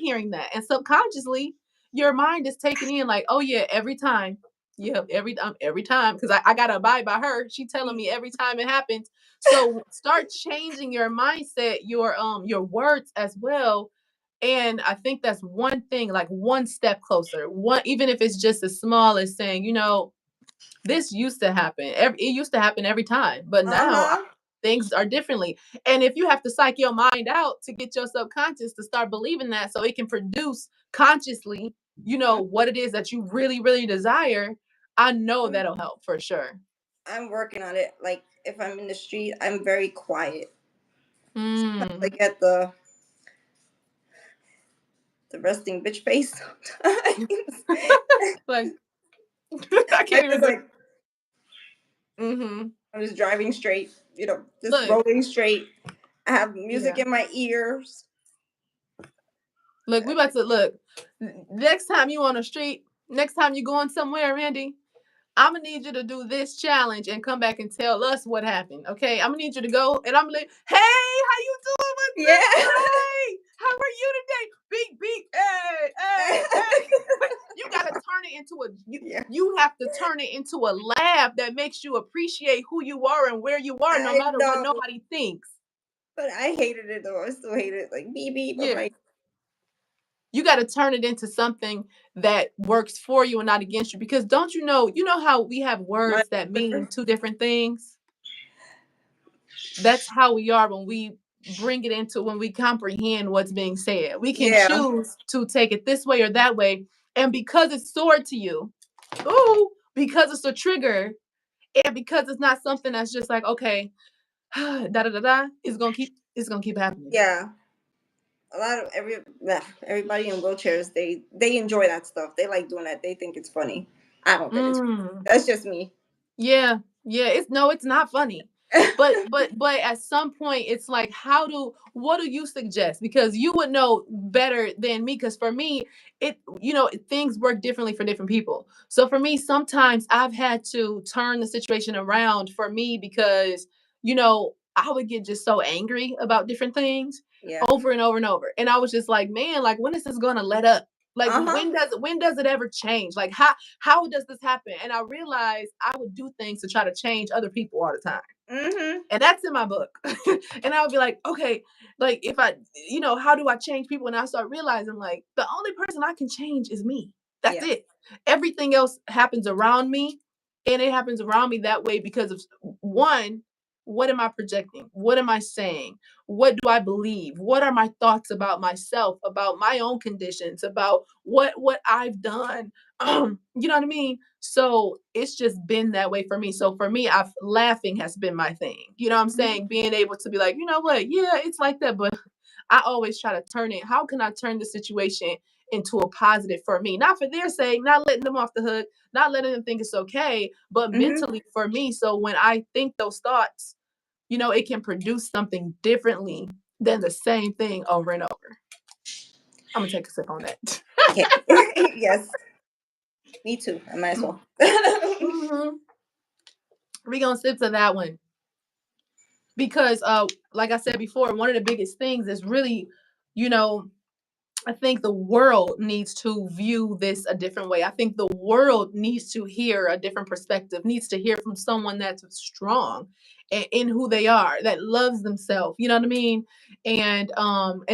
hearing that, and subconsciously your mind is taking in like, oh yeah, every time. Yeah, every time, because I gotta abide by her. She telling me every time it happens. So start changing your mindset, your words as well. And I think that's one thing, like one step closer. One, even if it's just as small as saying, this used to happen. It used to happen every time, but now Uh-huh. things are differently. And if you have to psych your mind out to get your subconscious to start believing that, so it can produce consciously, what it is that you really, really desire, I know that'll help for sure. I'm working on it. Like if I'm in the street, I'm very quiet. I Mm. get the resting bitch face sometimes. Like I I can't even just do. like Mm-hmm. I'm just driving straight, just Look, rolling straight. I have music yeah. in my ears. Look, we about to look. Next time you on the street, next time you going somewhere, Randy, I'm gonna need you to do this challenge and come back and tell us what happened. Okay, I'm gonna need you to go, and I'm like, hey, how you doing? What's Yeah. up? Hey, how are you today? Beep beep. Hey, hey, hey. You gotta turn it into Yeah. you have to turn it into a laugh that makes you appreciate who you are and where you are, no I matter what know. nobody thinks. But I hated it though. I still hate it. Like beep beep. I'm Yeah. like, You got to turn it into something that works for you and not against you, because don't you know how we have my words that mean two different things? That's how we are when we bring it into, when we comprehend what's being said. We can yeah. choose to take it this way or that way. And because it's stored to you, ooh, because it's a trigger, and because it's not something that's just like, okay, da da da da, it's gonna keep happening. Yeah. A lot of everybody in wheelchairs, they enjoy that stuff. They like doing that. They think it's funny. I don't think it's funny. Mm. That's just me. Yeah, yeah. It's not funny. But at some point it's like, what do you suggest? Because you would know better than me. Because for me, things work differently for different people. So for me, sometimes I've had to turn the situation around for me, because I would get just so angry about different things Yeah. over and over and over. And I was just like, man, like, when is this gonna let up? Like Uh-huh. when does it ever change? Like how does this happen? And I realized I would do things to try to change other people all the time. Mhm. And that's in my book. And I would be like, okay, like if I, how do I change people? And I start realizing like the only person I can change is me. That's Yeah. it. Everything else happens around me. And it happens around me that way because of one, what am I projecting? What am I saying? What do I believe? What are my thoughts about myself, about my own conditions, about what I've done? You know what I mean? So it's just been that way for me. So for me, I've laughing has been my thing. You know what I'm Mhm. saying? Being able to be like, you know what? Yeah, it's like that, but I always try to turn it. How can I turn the situation into a positive for me? Not for their sake, not letting them off the hook, not letting them think it's okay, but Mhm. mentally for me. So when I think those thoughts, it can produce something differently than the same thing over and over. I'm gonna take a sip on that. Okay. Yes. Me too. I might as well. Hmm. We gonna sip to that one because, like I said before, one of the biggest things is really, you know, I think the world needs to view this a different way. I think the world needs to hear a different perspective, needs to hear from someone that's strong in who they are, that loves themselves, you know what I mean? And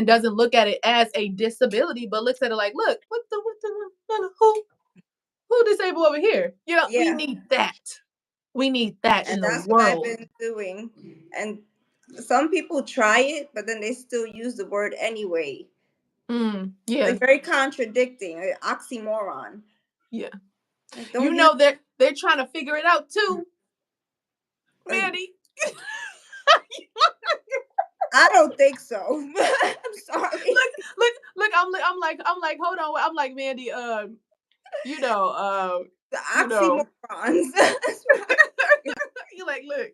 doesn't look at it as a disability, but looks at it like, look, who disabled over here? We Yeah. need that. We need that And in the that's what I've world. been doing. And some people try it, but then they still use the word anyway. Yeah, Like very contradicting, like oxymoron. yeah. Like don't use. They're trying to figure it out too, Like Mandy. I don't think so. I'm sorry. I'm like, hold on. I'm like, Mandy, you know, The you know, oxymorons. you like, look,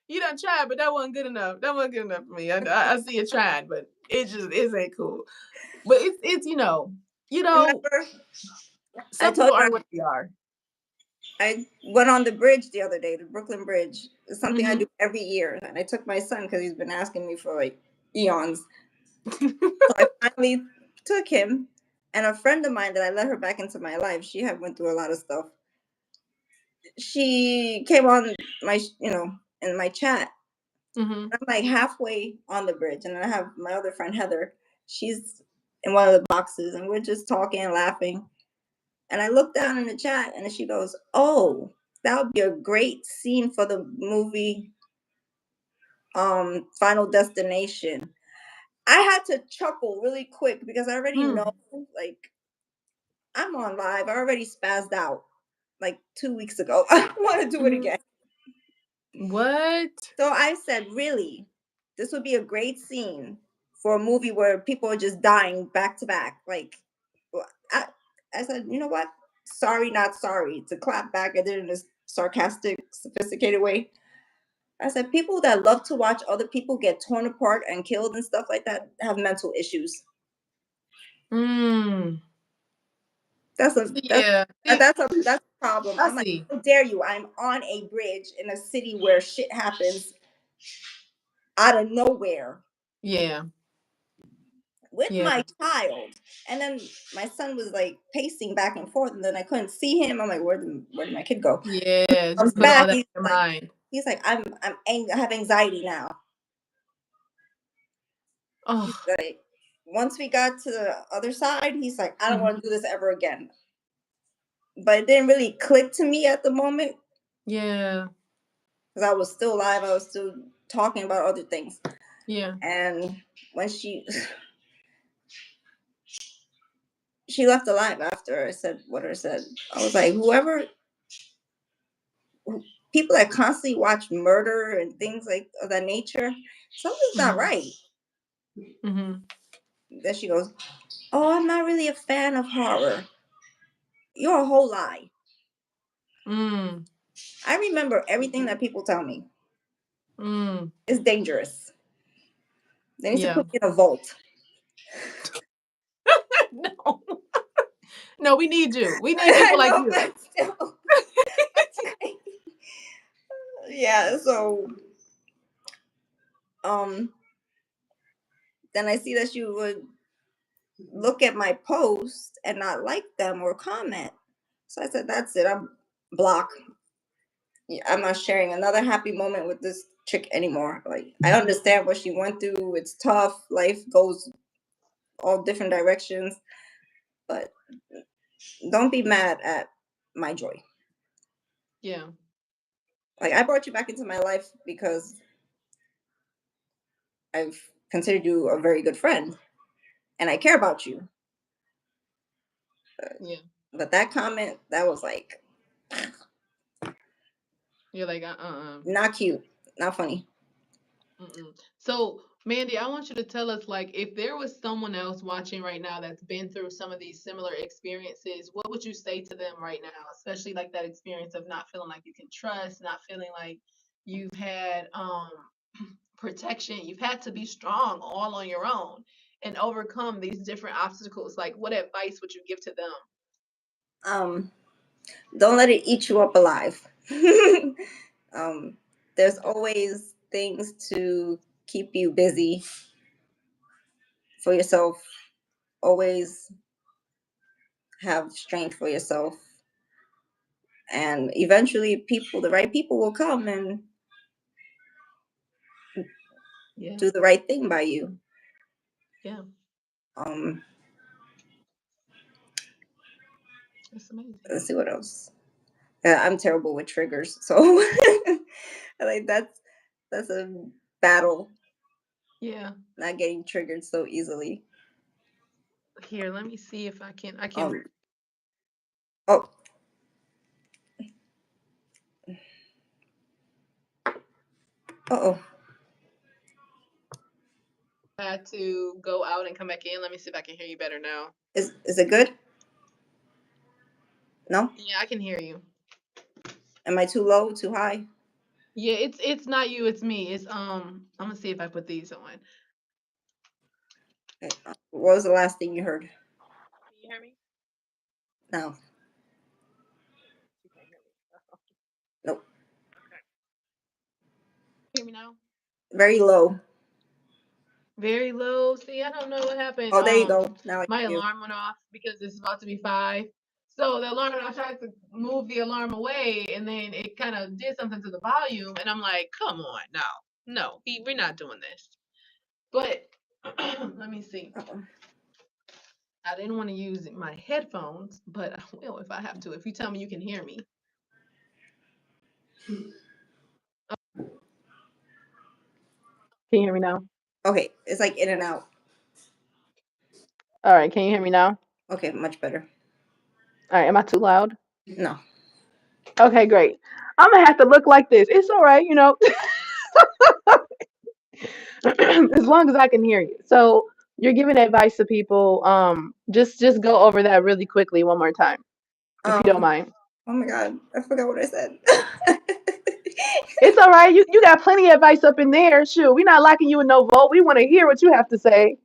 you done tried, but that wasn't good enough. That wasn't good enough for me. I see you tried, but it ain't cool. But it's Remember, I some told people you are what they are. I went on the bridge the other day, the Brooklyn Bridge. It's something I Hmm. do every year, and I took my son because he's been asking me for like eons. So I finally took him, and a friend of mine that I let her back into my life. She had went through a lot of stuff. She came on my, in my chat. Hmm. I'm like halfway on the bridge, and then I have my other friend Heather. She's in one of the boxes, and we're just talking and laughing. And I look down in the chat, and she goes, "Oh, that would be a great scene for the movie, Final Destination." I had to chuckle really quick because I already know, Mm. like, I'm on live. I already spazzed out like 2 weeks ago. I want to do it Hmm. again. What? So I said, really, this would be a great scene for a movie where people are just dying back to back. Like, I, I said, you know what? Sorry, not sorry. To clap back, I did it in a sarcastic, sophisticated way. I said, people that love to watch other people get torn apart and killed and stuff like that have mental issues. Mm. That's a that's Yeah. that's a problem. I I'm like, see. how dare you? I'm on a bridge in a city where shit happens out of nowhere Yeah. with Yeah. my child. And then my son was like pacing back and forth, and then I couldn't see him. I'm like, where did my kid go? Yeah. Comes Just put all back, that in your mind. I have anxiety now. He's Oh. like, once we got to the other side, he's like, I don't Mhm. want to do this ever again. But it didn't really click to me at the moment Yeah. because I was still alive. I was still talking about other things. Yeah. And when she left alive after I said what I said, I was like, people that constantly watch murder and things like of that nature, something's not Mhm. right. Mhm. Then she goes, "Oh, I'm not really a fan of horror." You're a whole lie. Mm. I remember everything that people tell me. Mm. It's dangerous. They need to Yeah. put me in a vault. No. No, we need you. We need I people like know, you. but still. Yeah, so um then I see that she would look at my post and not like them or comment. So I said, that's it. I'm block. I'm not sharing another happy moment with this chick anymore. Like, I understand what she went through. It's tough. Life goes all different directions, but don't be mad at my joy. Yeah. Like, I brought you back into my life because I've considered you a very good friend and I care about you. Yeah. But that comment, that was like, You're like, not cute, not funny. Mm-mm. So, Mandy, I want you to tell us, like, if there was someone else watching right now that's been through some of these similar experiences, what would you say to them right now? Especially like that experience of not feeling like you can trust, not feeling like you've had protection, you've had to be strong all on your own and overcome these different obstacles. Like, what advice would you give to them? Um, don't let it eat you up alive. um, there's Okay. always things to keep you busy for yourself. Always have strength for yourself, and eventually, the right people, will come and Yeah. do the right thing by you. Yeah. Um, That's amazing. let's see what else. I'm terrible with triggers, so like that's a battle. Yeah. Not getting triggered so easily. Here, let me see if I can Um. Oh. Oh. had to go out and come back in. Let me see if I can hear you better now. Is it good? No. Yeah, I can hear you. Am I too low? Too high? Yeah, it's not you, it's me. It's I'm gonna see if I put these on. Okay. What was the last thing you heard? Can you hear me? No. You can't hear me. Nope. Okay. Hear me now? Very low. Very low. See, I don't know what happened. Oh, there you go. Now I My hear you. alarm went off because it's about to be 5. So the alarm, I tried to move the alarm away, and then it kind of did something to the volume, and I'm like, come on, no, we're not doing this. But let me see. Uh-oh. I didn't want to use my headphones, but I will if I have to. If you tell me you can hear me. Can you hear me now? Okay, it's like in and out. All right, can you hear me now? Okay, much better. All right, am I too loud? No. Okay, great. I'm gonna have to look like this. It's all right, as long as I can hear you. So you're giving advice to people. Just go over that really quickly one more time, if you don't Um. mind. Oh my God, I forgot what I said. It's all right. You got plenty of advice up in there. Shoot, we're not locking you in no vote. We want to hear what you have to say.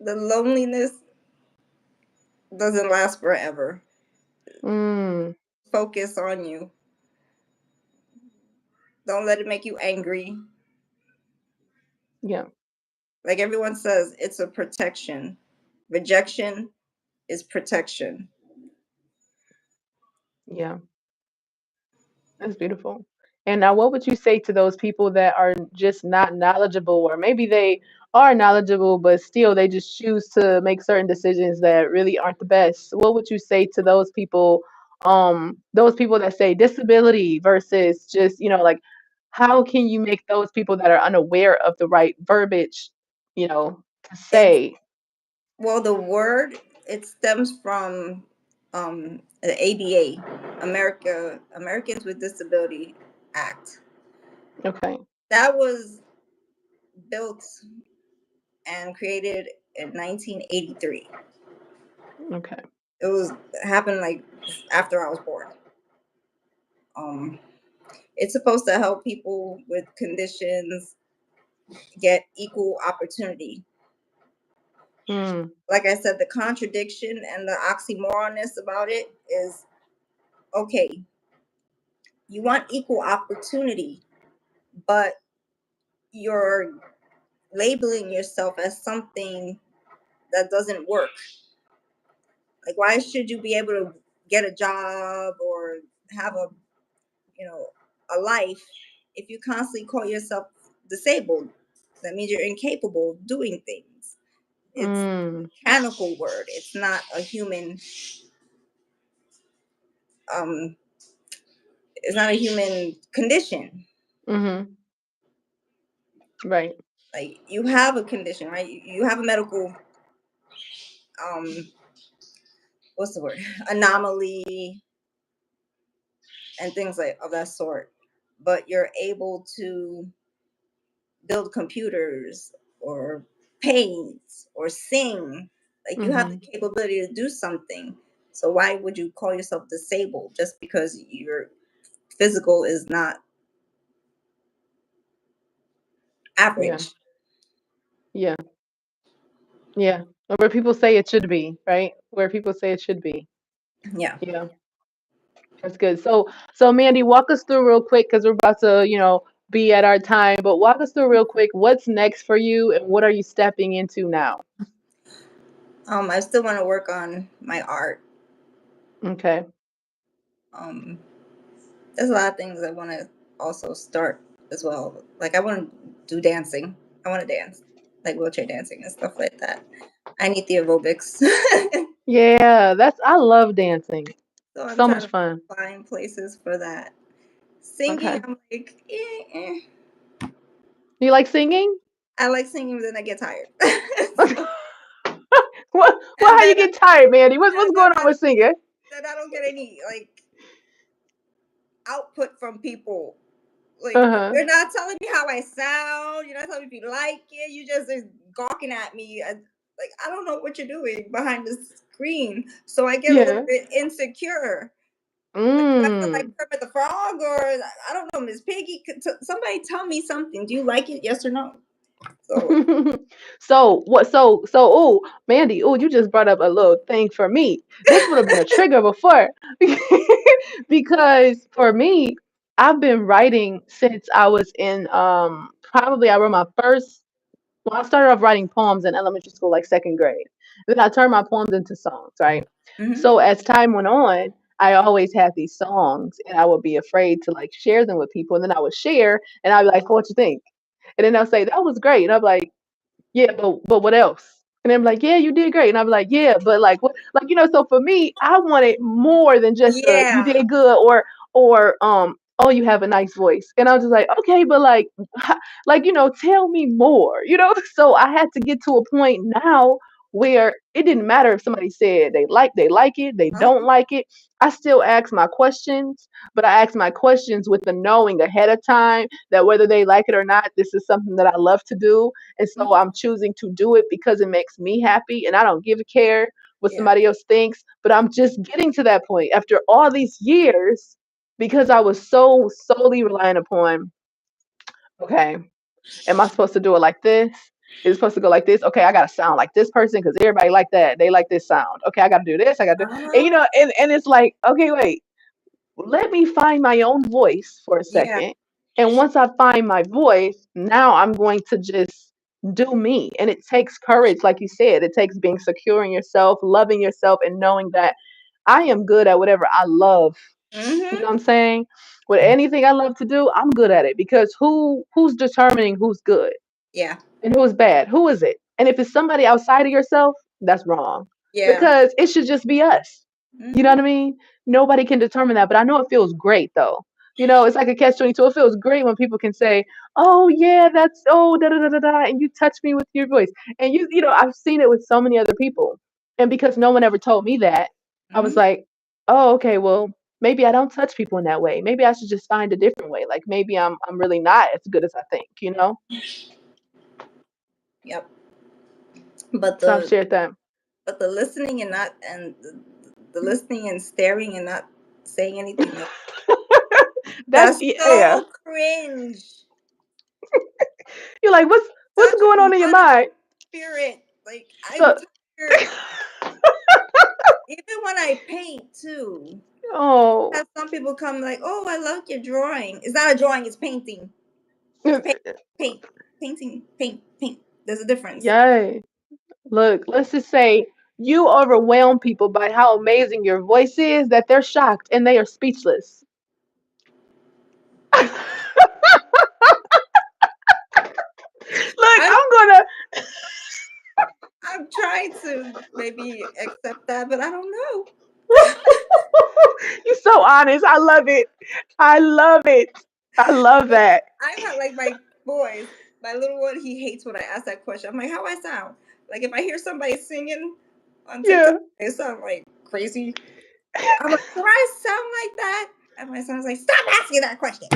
The loneliness doesn't last forever. Mm, Focus on you. Don't let it make you angry. yeah, Like everyone says, it's a protection. Rejection is protection. yeah. That's beautiful. And now, what would you say to those people that are just not knowledgeable, or maybe they are knowledgeable, but still they just choose to make certain decisions that really aren't the best? What would you say to those people that say disability versus just, like, how can you make those people that are unaware of the right verbiage, to It's say? well, the word, it stems from the ADA, Americans with Disability Act. Okay, That was built and created in 1983. okay. It was happened like after I was born. Um, it's supposed to help people with conditions get equal opportunity. Mm, Like I said, the contradiction and the oxymoronness about it is, okay, you want equal opportunity, but you're labeling yourself as something that doesn't work. Like, why should you be able to get a job or have a, you know, a life if you constantly call yourself disabled? That means you're incapable of doing things. It's a Mm. mechanical word. It's not a human. Um, it's not a human condition. Mhm. Right. Like, you have a condition, right? You have a medical um, what's the word? Anomaly and things like of that sort. But you're able to build computers or paint or sing. Like, you have the Mhm. capability to do something. So why would you call yourself disabled just because your physical is not Yeah. average? Yeah. Yeah. Where people say it should be, right? Where people say it should be. Yeah. Yeah. That's good. So Mandy, walk us through real quick because we're about to, be at our time. But walk us through real quick. What's next for you, and what are you stepping into now? I still want to work on my art. Okay. Um, there's a lot of things I want to also start as well. Like, I want to do dancing. I want to dance, like wheelchair dancing and stuff like that. I need the aerobics. Yeah, I love dancing. So I'm So trying much to fun. find places for that. Singing, Okay. I'm like, You like singing? I like singing, but then I get tired. So, How and you then get tired, Mandy? What's and going on with singing? then I don't get any like output from people. Like, Uh-huh. you're not telling me how I sound. You're not telling me if you like it. You just is gawking at me. Like, I don't know what you're doing behind the screen. So I get a little Yeah. bit insecure. Like, do I feel like Mm. Kermit the Frog, or I don't know, Miss Piggy? Somebody tell me something. Do you like it? Yes or no? So, So what? So. Oh, Mandy. Oh, you just brought up a little thing for me. This would have been a trigger before, because for me, I've been writing since I was in probably I wrote my first. Well, I started off writing poems in elementary school, like second grade. Then I turned my poems into songs, right? mm-hmm. So as time went on, I always had these songs, and I would be afraid to like share them with people. And then I would share, and I'd be like, "What you think?" And then they'll say, "That was great." And I'm like, "Yeah, but what else?" And I'm like, "Yeah, you did great." And I'm like, "Yeah, but like what?" Like so for me, I wanted more than just "You Yeah. did good" or "Oh, you have a nice voice." And I was just like, "Okay, but like, like tell me more." So I had to get to a point now where it didn't matter if somebody said they like it, they don't Uh-huh. like it. I still ask my questions, but I ask my questions with the knowing ahead of time that whether they like it or not, this is something that I love to do, and so Mhm. I'm choosing to do it because it makes me happy, and I don't give a care what Yeah. somebody else thinks. But I'm just getting to that point after all these years because I was so solely relying upon, okay, am I supposed to do it like this? Is it supposed to go like this? Okay, I gotta sound like this person because everybody like that. They like this sound. Okay, I gotta do this. I gotta do, and Uh-huh. and it's like, okay, wait, let me find my own voice for a Yeah. second. And once I find my voice, now I'm going to just do me. And it takes courage, like you said. It takes being secure in yourself, loving yourself, and knowing that I am good at whatever I love. You know Mm-hmm. what I'm saying? With anything I love to do, I'm good at it because who's determining who's good Yeah. and who's bad? Who is it? And if it's somebody outside of yourself, that's wrong. Yeah. Because it should just be us. You know Mm-hmm. what I mean? Nobody can determine that, but I know it feels great though. It's like a catch 22. It feels great when people can say, "Oh yeah, that's oh da da da da da," and you touch me with your voice. And I've seen it with so many other people. And because no one ever told me that, I was Mm-hmm. like, "Oh, okay, well, maybe I don't touch people in that way. Maybe I should just find a different way. Like maybe I'm really not as good as I think." Yep. But So I've the shared that. but the listening and not and the listening and staring and not saying anything, That's that's yeah. so cringe. You're like, what's Such a going on in your demonic mind? spirit. Like, I'm So tired. Even when I paint too. oh. Have some people come like, "Oh, I love your drawing." It's not a drawing. It's painting. It's paint, paint, painting, paint, paint. There's a difference. Yay. Look, let's just say you overwhelm people by how amazing your voice is that they're shocked and they are speechless. Look, I'm I'm gonna. I'm trying to maybe accept that, but I don't know. You're so honest. I love it. I love it. I love Like, that. I'm not like my boys. My little one, he hates when I ask that question. I'm like, how I sound? Like if I hear somebody singing on TikTok, Yeah. they sound like crazy. I'm like, do I sound like that? And my son's like, stop asking that question.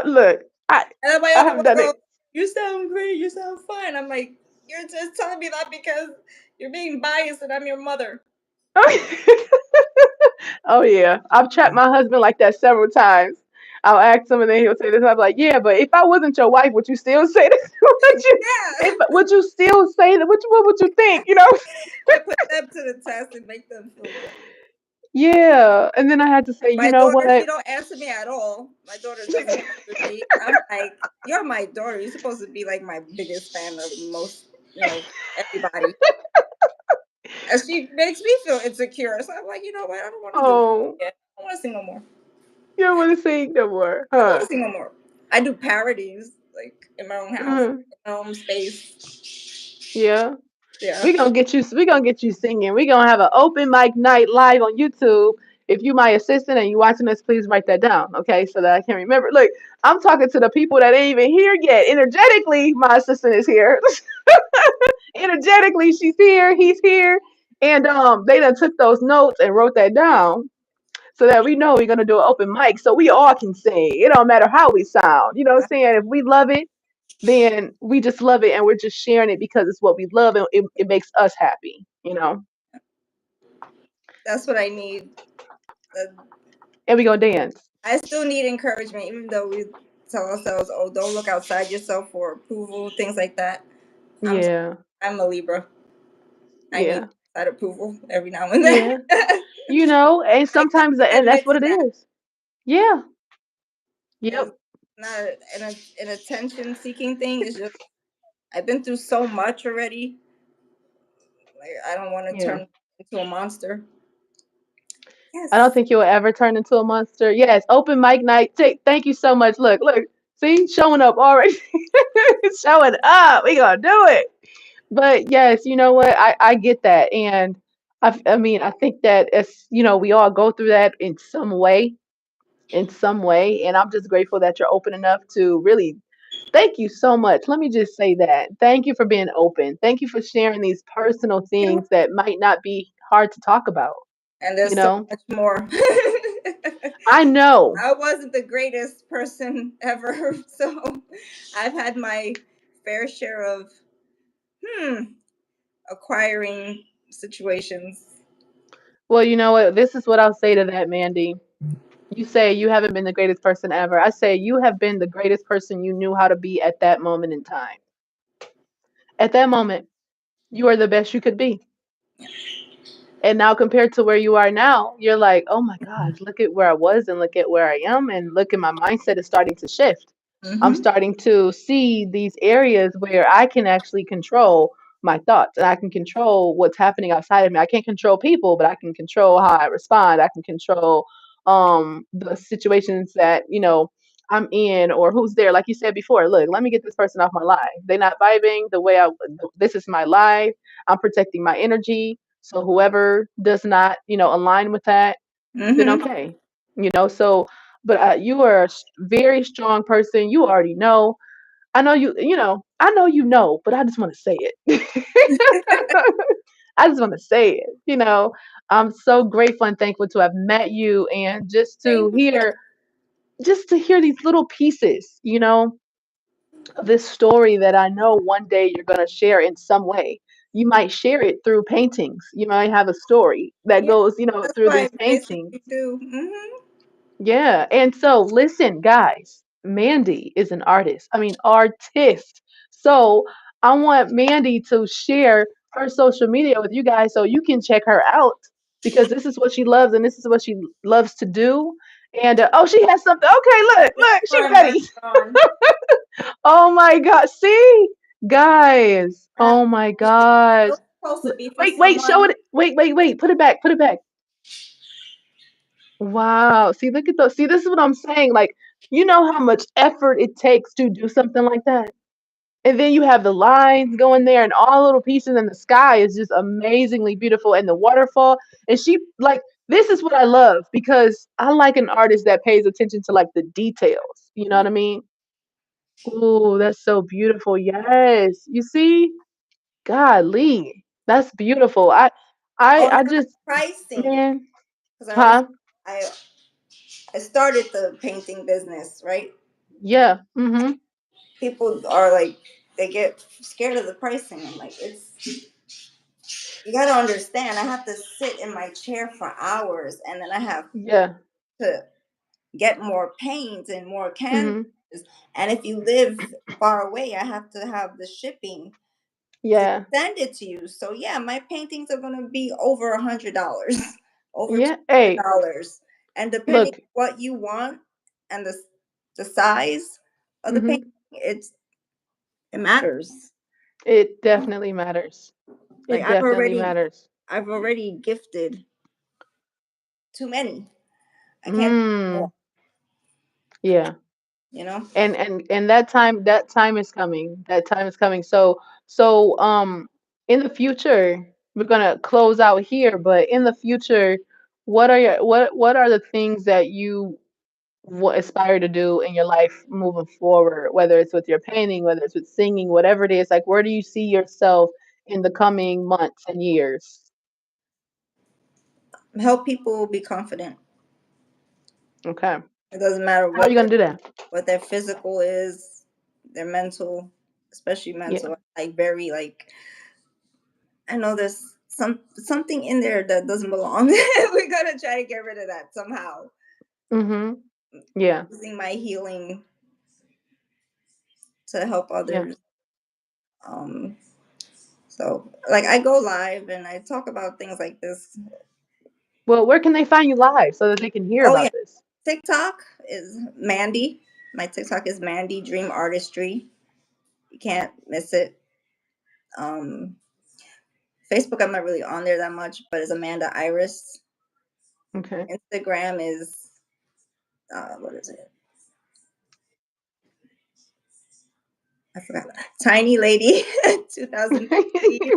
Look, I And then my I other have one done goes, it. you sound great, you sound fine. I'm like, you're just telling me that because you're being biased and I'm your mother. Oh yeah, I've trapped my husband like that several times. I'll ask him and then he'll say this. I'm like, yeah, but if I wasn't your wife, would you still say this? would you? Yeah. If would you still say that? What would you think? I put them to the test and make them feel good. Yeah. And then I had to say, you My know daughter, she what? don't answer me at all. My daughter doesn't answer me. I'm like, you're my daughter. You're supposed to be like my biggest fan of most, everybody. And she makes me feel insecure. So I'm like, you know what? I don't want to do that. Oh, Yeah, I don't want to sing no more. you don't want to sing no more, I don't want huh? to sing no more. I do parodies like in my own house, Mm, in my own space. yeah. Yeah, We gonna get you singing. We gonna have an open mic night live on YouTube. If you my assistant and you watching this, please write that down, okay? So that I can remember. Look, I'm talking to the people that ain't even here yet. Energetically, my assistant is here. Energetically, she's here. He's here, and they done took those notes and wrote that down so that we know we're gonna do an open mic, so we all can sing. It don't matter how we sound. You know what I'm saying? If we love it, then we just love it and we're just sharing it because it's what we love and it makes us happy, you know? that's what I need. Uh, And we gonna dance. I still need encouragement, even though we tell ourselves, "Oh, don't look outside yourself for approval," things like that. I'm Yeah. I'm a Libra. I need Yeah. that approval every now and then. Yeah. You know, and I can't sometimes and that's admit what to it that. is. Yeah. It's Yep. not an attention seeking thing. It's just I've been through so much already. Like I don't want to Yeah. turn into a monster. I don't Yes. think you'll ever turn into a monster. Yes, open mic night. Thank you so much. Look. See, showing up already. Showing up. We gonna do it. But yes, you know what? I get that, and I mean I think that it's we all go through that in some way, and I'm just grateful that you're open enough to really. Thank you so much. Let me just say that. Thank you for being open. Thank you for sharing these personal things that might not be hard to talk about. And You there's so know, much more. I know. I wasn't the greatest person ever, so I've had my fair share of acquiring situations. Well, you know what? This is what I'll say to that, Mandy. You say you haven't been the greatest person ever. I say you have been the greatest person you knew how to be at that moment in time. At that moment, you are the best you could be. And now compared to where you are now, you're like, oh my gosh, look at where I was and look at where I am and look at my mindset is starting to shift. I'm Mm-hmm. starting to see these areas where I can actually control my thoughts and I can control what's happening outside of me. I can't control people, but I can control how I respond. I can control the situations that, I'm in or who's there. Like you said before, look, let me get this person off my life. They're not vibing the way this is my life. I'm protecting my energy. So whoever does not, align with that, then Mm-hmm. okay. So but you are a very strong person. You already know. I know I know but I just want to say it. I just want to say it. I'm so grateful and thankful to have met you and Thank you. just to hear these little pieces, of this story that I know one day you're going to share in some way. You might share it through paintings. You might have a story that Yeah, goes, that's through what I these paintings. basically do. Mm-hmm. Yeah. And so, listen, guys, Mandy is an artist. I mean, artist. So, I want Mandy to share her social media with you guys so you can check her out because this is what she loves and this is what she loves to do. And oh, she has something. Okay, look, It's she fun. That's ready. fun. Oh my God. See? Guys, I have oh to my finish it. It gosh. was supposed to be for Wait, show someone. it. Wait, put it back, put it back. Wow. See, look at those. See, this is what I'm saying. Like, you know how much effort it takes to do something like that? And then you have the lines going there and all little pieces, and the sky is just amazingly beautiful, and the waterfall. And she, like, this is what I love because I like an artist that pays attention to like the details. You know what I mean? Ooh, that's so beautiful. Yes. You see? Golly. That's beautiful. Oh, I now just, pricing, man, because huh? I I started the painting business, right? Yeah. Mm-hmm. People are like, they get scared of the pricing. I'm like, you got to understand. I have to sit in my chair for hours, and then I have Yeah. to get more paint and more canvas. Mm-hmm. And if you live far away, I have to have the shipping to Yeah. send it to you. So yeah, my paintings are gonna be over $100, over two Yeah. hundred Hey, dollars, and depending look. what you want and the size of the painting, Mm-hmm. it matters. It definitely matters. Like It definitely matters. I've already gifted too many. I can't do more. Mm. Yeah. You know, And that time is coming. That time is coming. So in the future, we're gonna close out here, but in the future, what are the things that you aspire to do in your life moving forward, whether it's with your painting, whether it's with singing, whatever it is, like where do you see yourself in the coming months and years? help people be confident. Okay. It doesn't matter How are you gonna do that? what their physical is, their mental, especially Yeah. mental. Like very like, I know there's something in there that doesn't belong. We're gonna try to get rid of that somehow. Mm-hmm. Yeah. Using my healing to help Yeah. others. Um, so like I go live and I talk about things like this. Well, where can they find you live so that they can hear Oh yeah, about this? TikTok is Mandy. My TikTok is Mandy Dream Artistry. You can't miss it. Um, Facebook, I'm not really on there that much, but it's Amanda Iris. Okay. Instagram is what is it? I forgot. Tiny Lady 2013.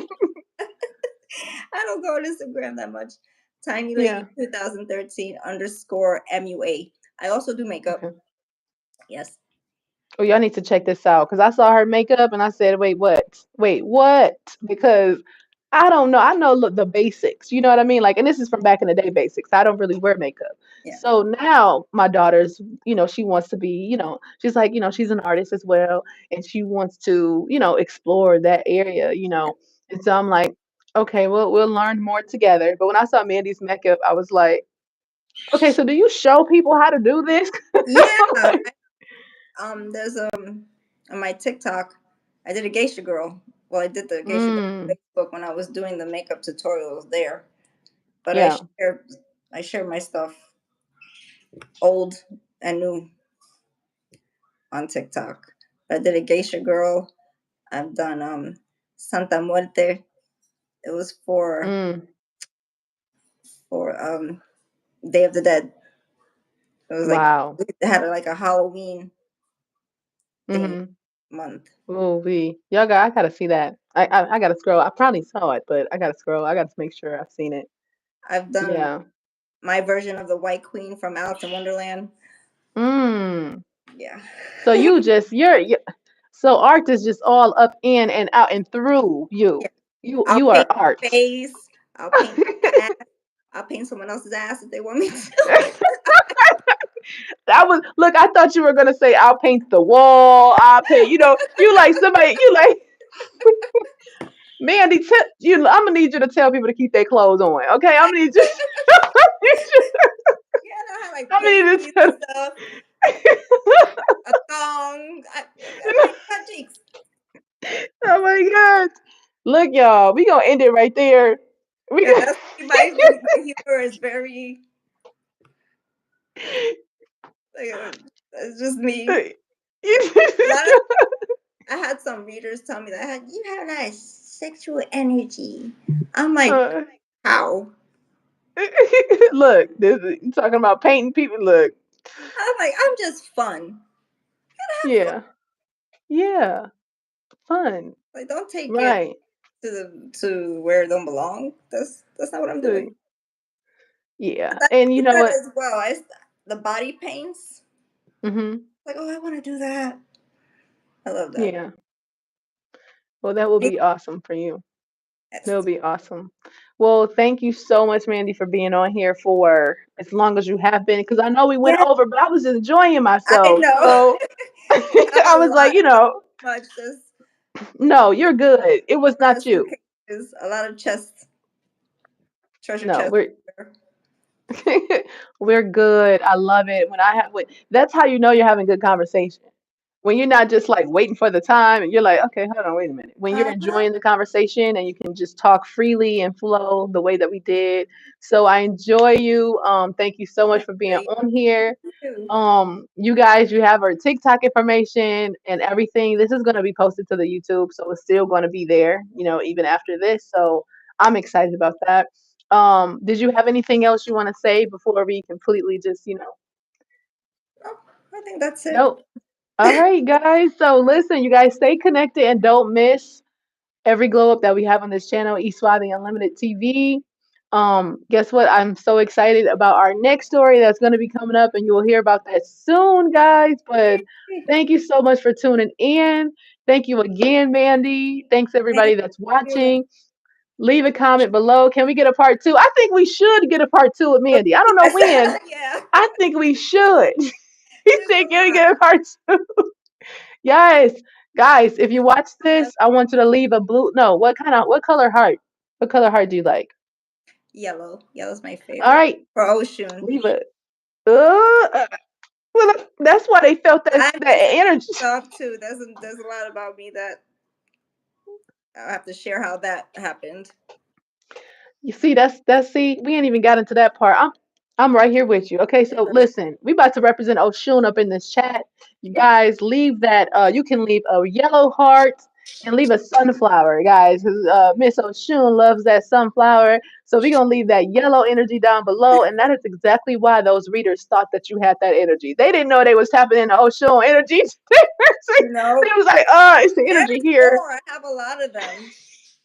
I don't go on Instagram that much. Tiny Lady Yeah. 2013 underscore MUA. I also do makeup. Okay. Yes. Oh, y'all need to check this out because I saw her makeup and I said, wait, what? Wait, what? Because I don't know. I know look the basics. You know what I mean? Like, and this is from back in the day basics. I don't really wear makeup. Yeah. So now my daughter's, she wants to be, she's like, she's an artist as well, and she wants to, explore that area. And so I'm like, okay, well, we'll learn more together. But when I saw Mandy's makeup, I was like, okay, so do you show people how to do this? Yeah. Like, There's on my TikTok, I did a geisha girl. Well, I did the geisha girl on mm, Facebook when I was doing the makeup tutorials there. But yeah. I share my stuff, old and new, on TikTok. I did a geisha girl. I've done Santa Muerte. It was Mm, for Day of the Dead. It was like wow. it had like a Halloween theme Mm-hmm. month. Oh, y'all I gotta see that. I gotta scroll. I probably saw it, but I gotta scroll. I gotta make sure I've seen it. I've done Yeah. my version of the White Queen from Alice in Wonderland. Mm. Yeah. So you're so art is just all up in and out and through you. Yeah. I'll You are paint art. my face. I'll paint my ass. I'll paint someone else's ass if they want me to. That was look. I thought you were gonna say I'll paint the wall. I'll paint. You like somebody. You like Mandy. I'm gonna need you to tell people to keep their clothes on. Okay. I'm gonna need you. Yeah, I know how like I'm gonna need pasties you and to stuff. tell. A thong. I paint my cheeks. Oh my God. Look, y'all, we gonna end it right there. We Yeah, got that's my humor is very like, it's just me. A lot of I had some readers tell me that you have that sexual energy. I'm like, Uh, how? look, you talking about painting people. Look, I'm like, I'm just fun. Have fun. yeah, yeah, fun, Like, don't take it right? to where it don't belong. That's not what I'm doing. So, yeah, But I and you do know that what? as well. The body paints. Hmm. Like, oh, I want to do that. I love that. Yeah. Well, that will Yes. be awesome for you. That'll be awesome. Well, thank you so much, Mandy, for being on here for as long as you have been. Because I know we went Yeah, over, but I was enjoying I myself. know. So We have I a was like, lot, you know, much. There's no, you're good. It a was lot not of you. suitcases, a lot of chests, treasure No, chests. we're good. I love it. When I have, that's how you know you're having good conversation. When you're not just like waiting for the time and you're like, okay, hold on, wait a minute. When you're Uh-huh. enjoying the conversation and you can just talk freely and flow the way that we did. So I enjoy you. Thank you so much Thank for being you. on here. You. You guys, you have our TikTok information and everything. This is going to be posted to the YouTube, so it's still going to be there, even after this. So I'm excited about that. Did you have anything else you want to say before we completely just, Oh, I think that's it. nope. All right, guys. So listen, you guys stay connected and don't miss every glow up that we have on this channel, ISWA the Unlimited TV. Guess what? I'm so excited about our next story that's going to be coming up, and you will hear about that soon, guys. But thank you so much for tuning in. Thank you again, Mandy. Thanks Thank everybody that's you. watching. Leave a comment below. Can we get a part two? I think we should get a part two with Mandy. I don't know Yes. when. Yeah. I think we should. He There's said, a "Can we lot. get a part two?" Yes, guys. If you watch Uh, this, I want you to leave a blue. No, what color heart? What color heart do you like? Yellow. Yellow's my All favorite. right, For Oshun. leave it. Well, that's why they felt I'm that just energy. soft too. There's a lot about me that I'll have to share how that happened. You see, that's see, we ain't even got into that part. I'm right here with you. Okay, so Yeah. listen, we about to represent Oshun up in this chat. You guys leave that. You can leave a yellow heart and leave a sunflower, guys, because Miss Oshun loves that sunflower. So we're gonna leave that yellow energy down below, and that is exactly why those readers thought that you had that energy. They didn't know they was tapping into Oshun energy. They No. was like, it's the And energy here. more. I have a lot of them.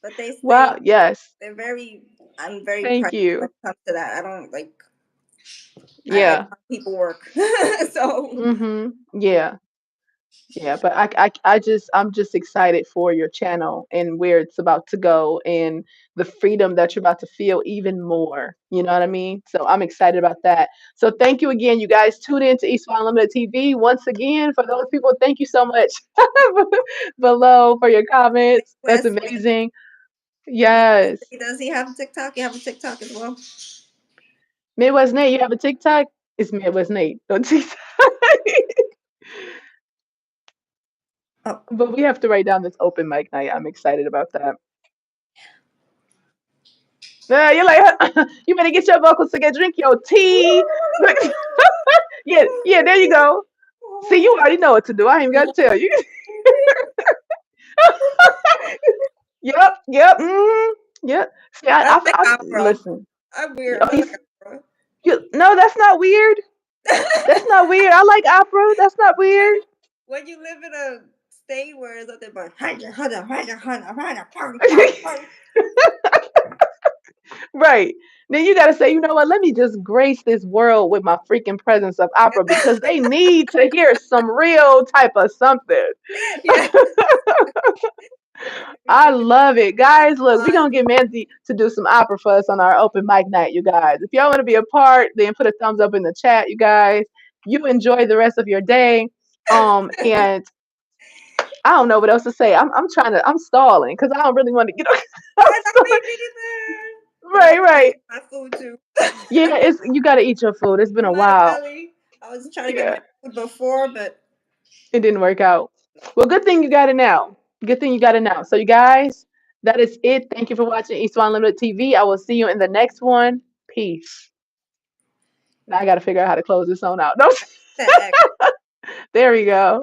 But Wow. Yes. they're very I'm very Thank private when you. it comes to that. I don't like I Yeah. want people work. So Mhm. Yeah. Yeah, but I'm just excited for your channel and where it's about to go and the freedom that you're about to feel even more. You know what I mean? So I'm excited about that. So thank you again, you guys. Tune in to East Unlimited TV once again. For those people, thank you so much below for your comments. That's West amazing. Midwest, Yes. does he have TikTok? You have a TikTok as well? Midwest Nate, you have a TikTok? It's Midwest Nate on TikTok. Oh. But we have to write down this open mic night. I'm excited about that. You're like, you better get your vocals together, drink your tea. Look, yeah, yeah, there you go. See, you already know what to do. I ain't even got to tell you. Yep, yep, yep. See, I like opera. listen. I'm weird. Oh, I like opera. no, that's not weird. That's not weird. I like opera. That's not weird. When you live in a state where it's nothing but Right. Then you got to say, you know what? Let me just grace this world with my freaking presence of opera because they need to hear some real type of something. yeah, I everything is love it. Guys, look, we're fun. going to get Mandy to do some opera for us on our open mic night, you guys. If y'all want to be a part, then put a thumbs up in the chat, you guys. You enjoy the rest of your day. And I don't know what else to say. I'm stalling because I don't really want to get I'm I know me stalling. neither. But I Right, want to right. eat my food too. Yeah, it's you got to eat your food. It's been a My while. belly. I was trying to get my Yeah, food before, but it didn't work out. Well, good thing you got it now. Good thing you got it now. So, you guys, that is it. Thank you for watching East Unlimited TV. I will see you in the next one. Peace. Now I got to figure out how to close this on out. No, that there we go.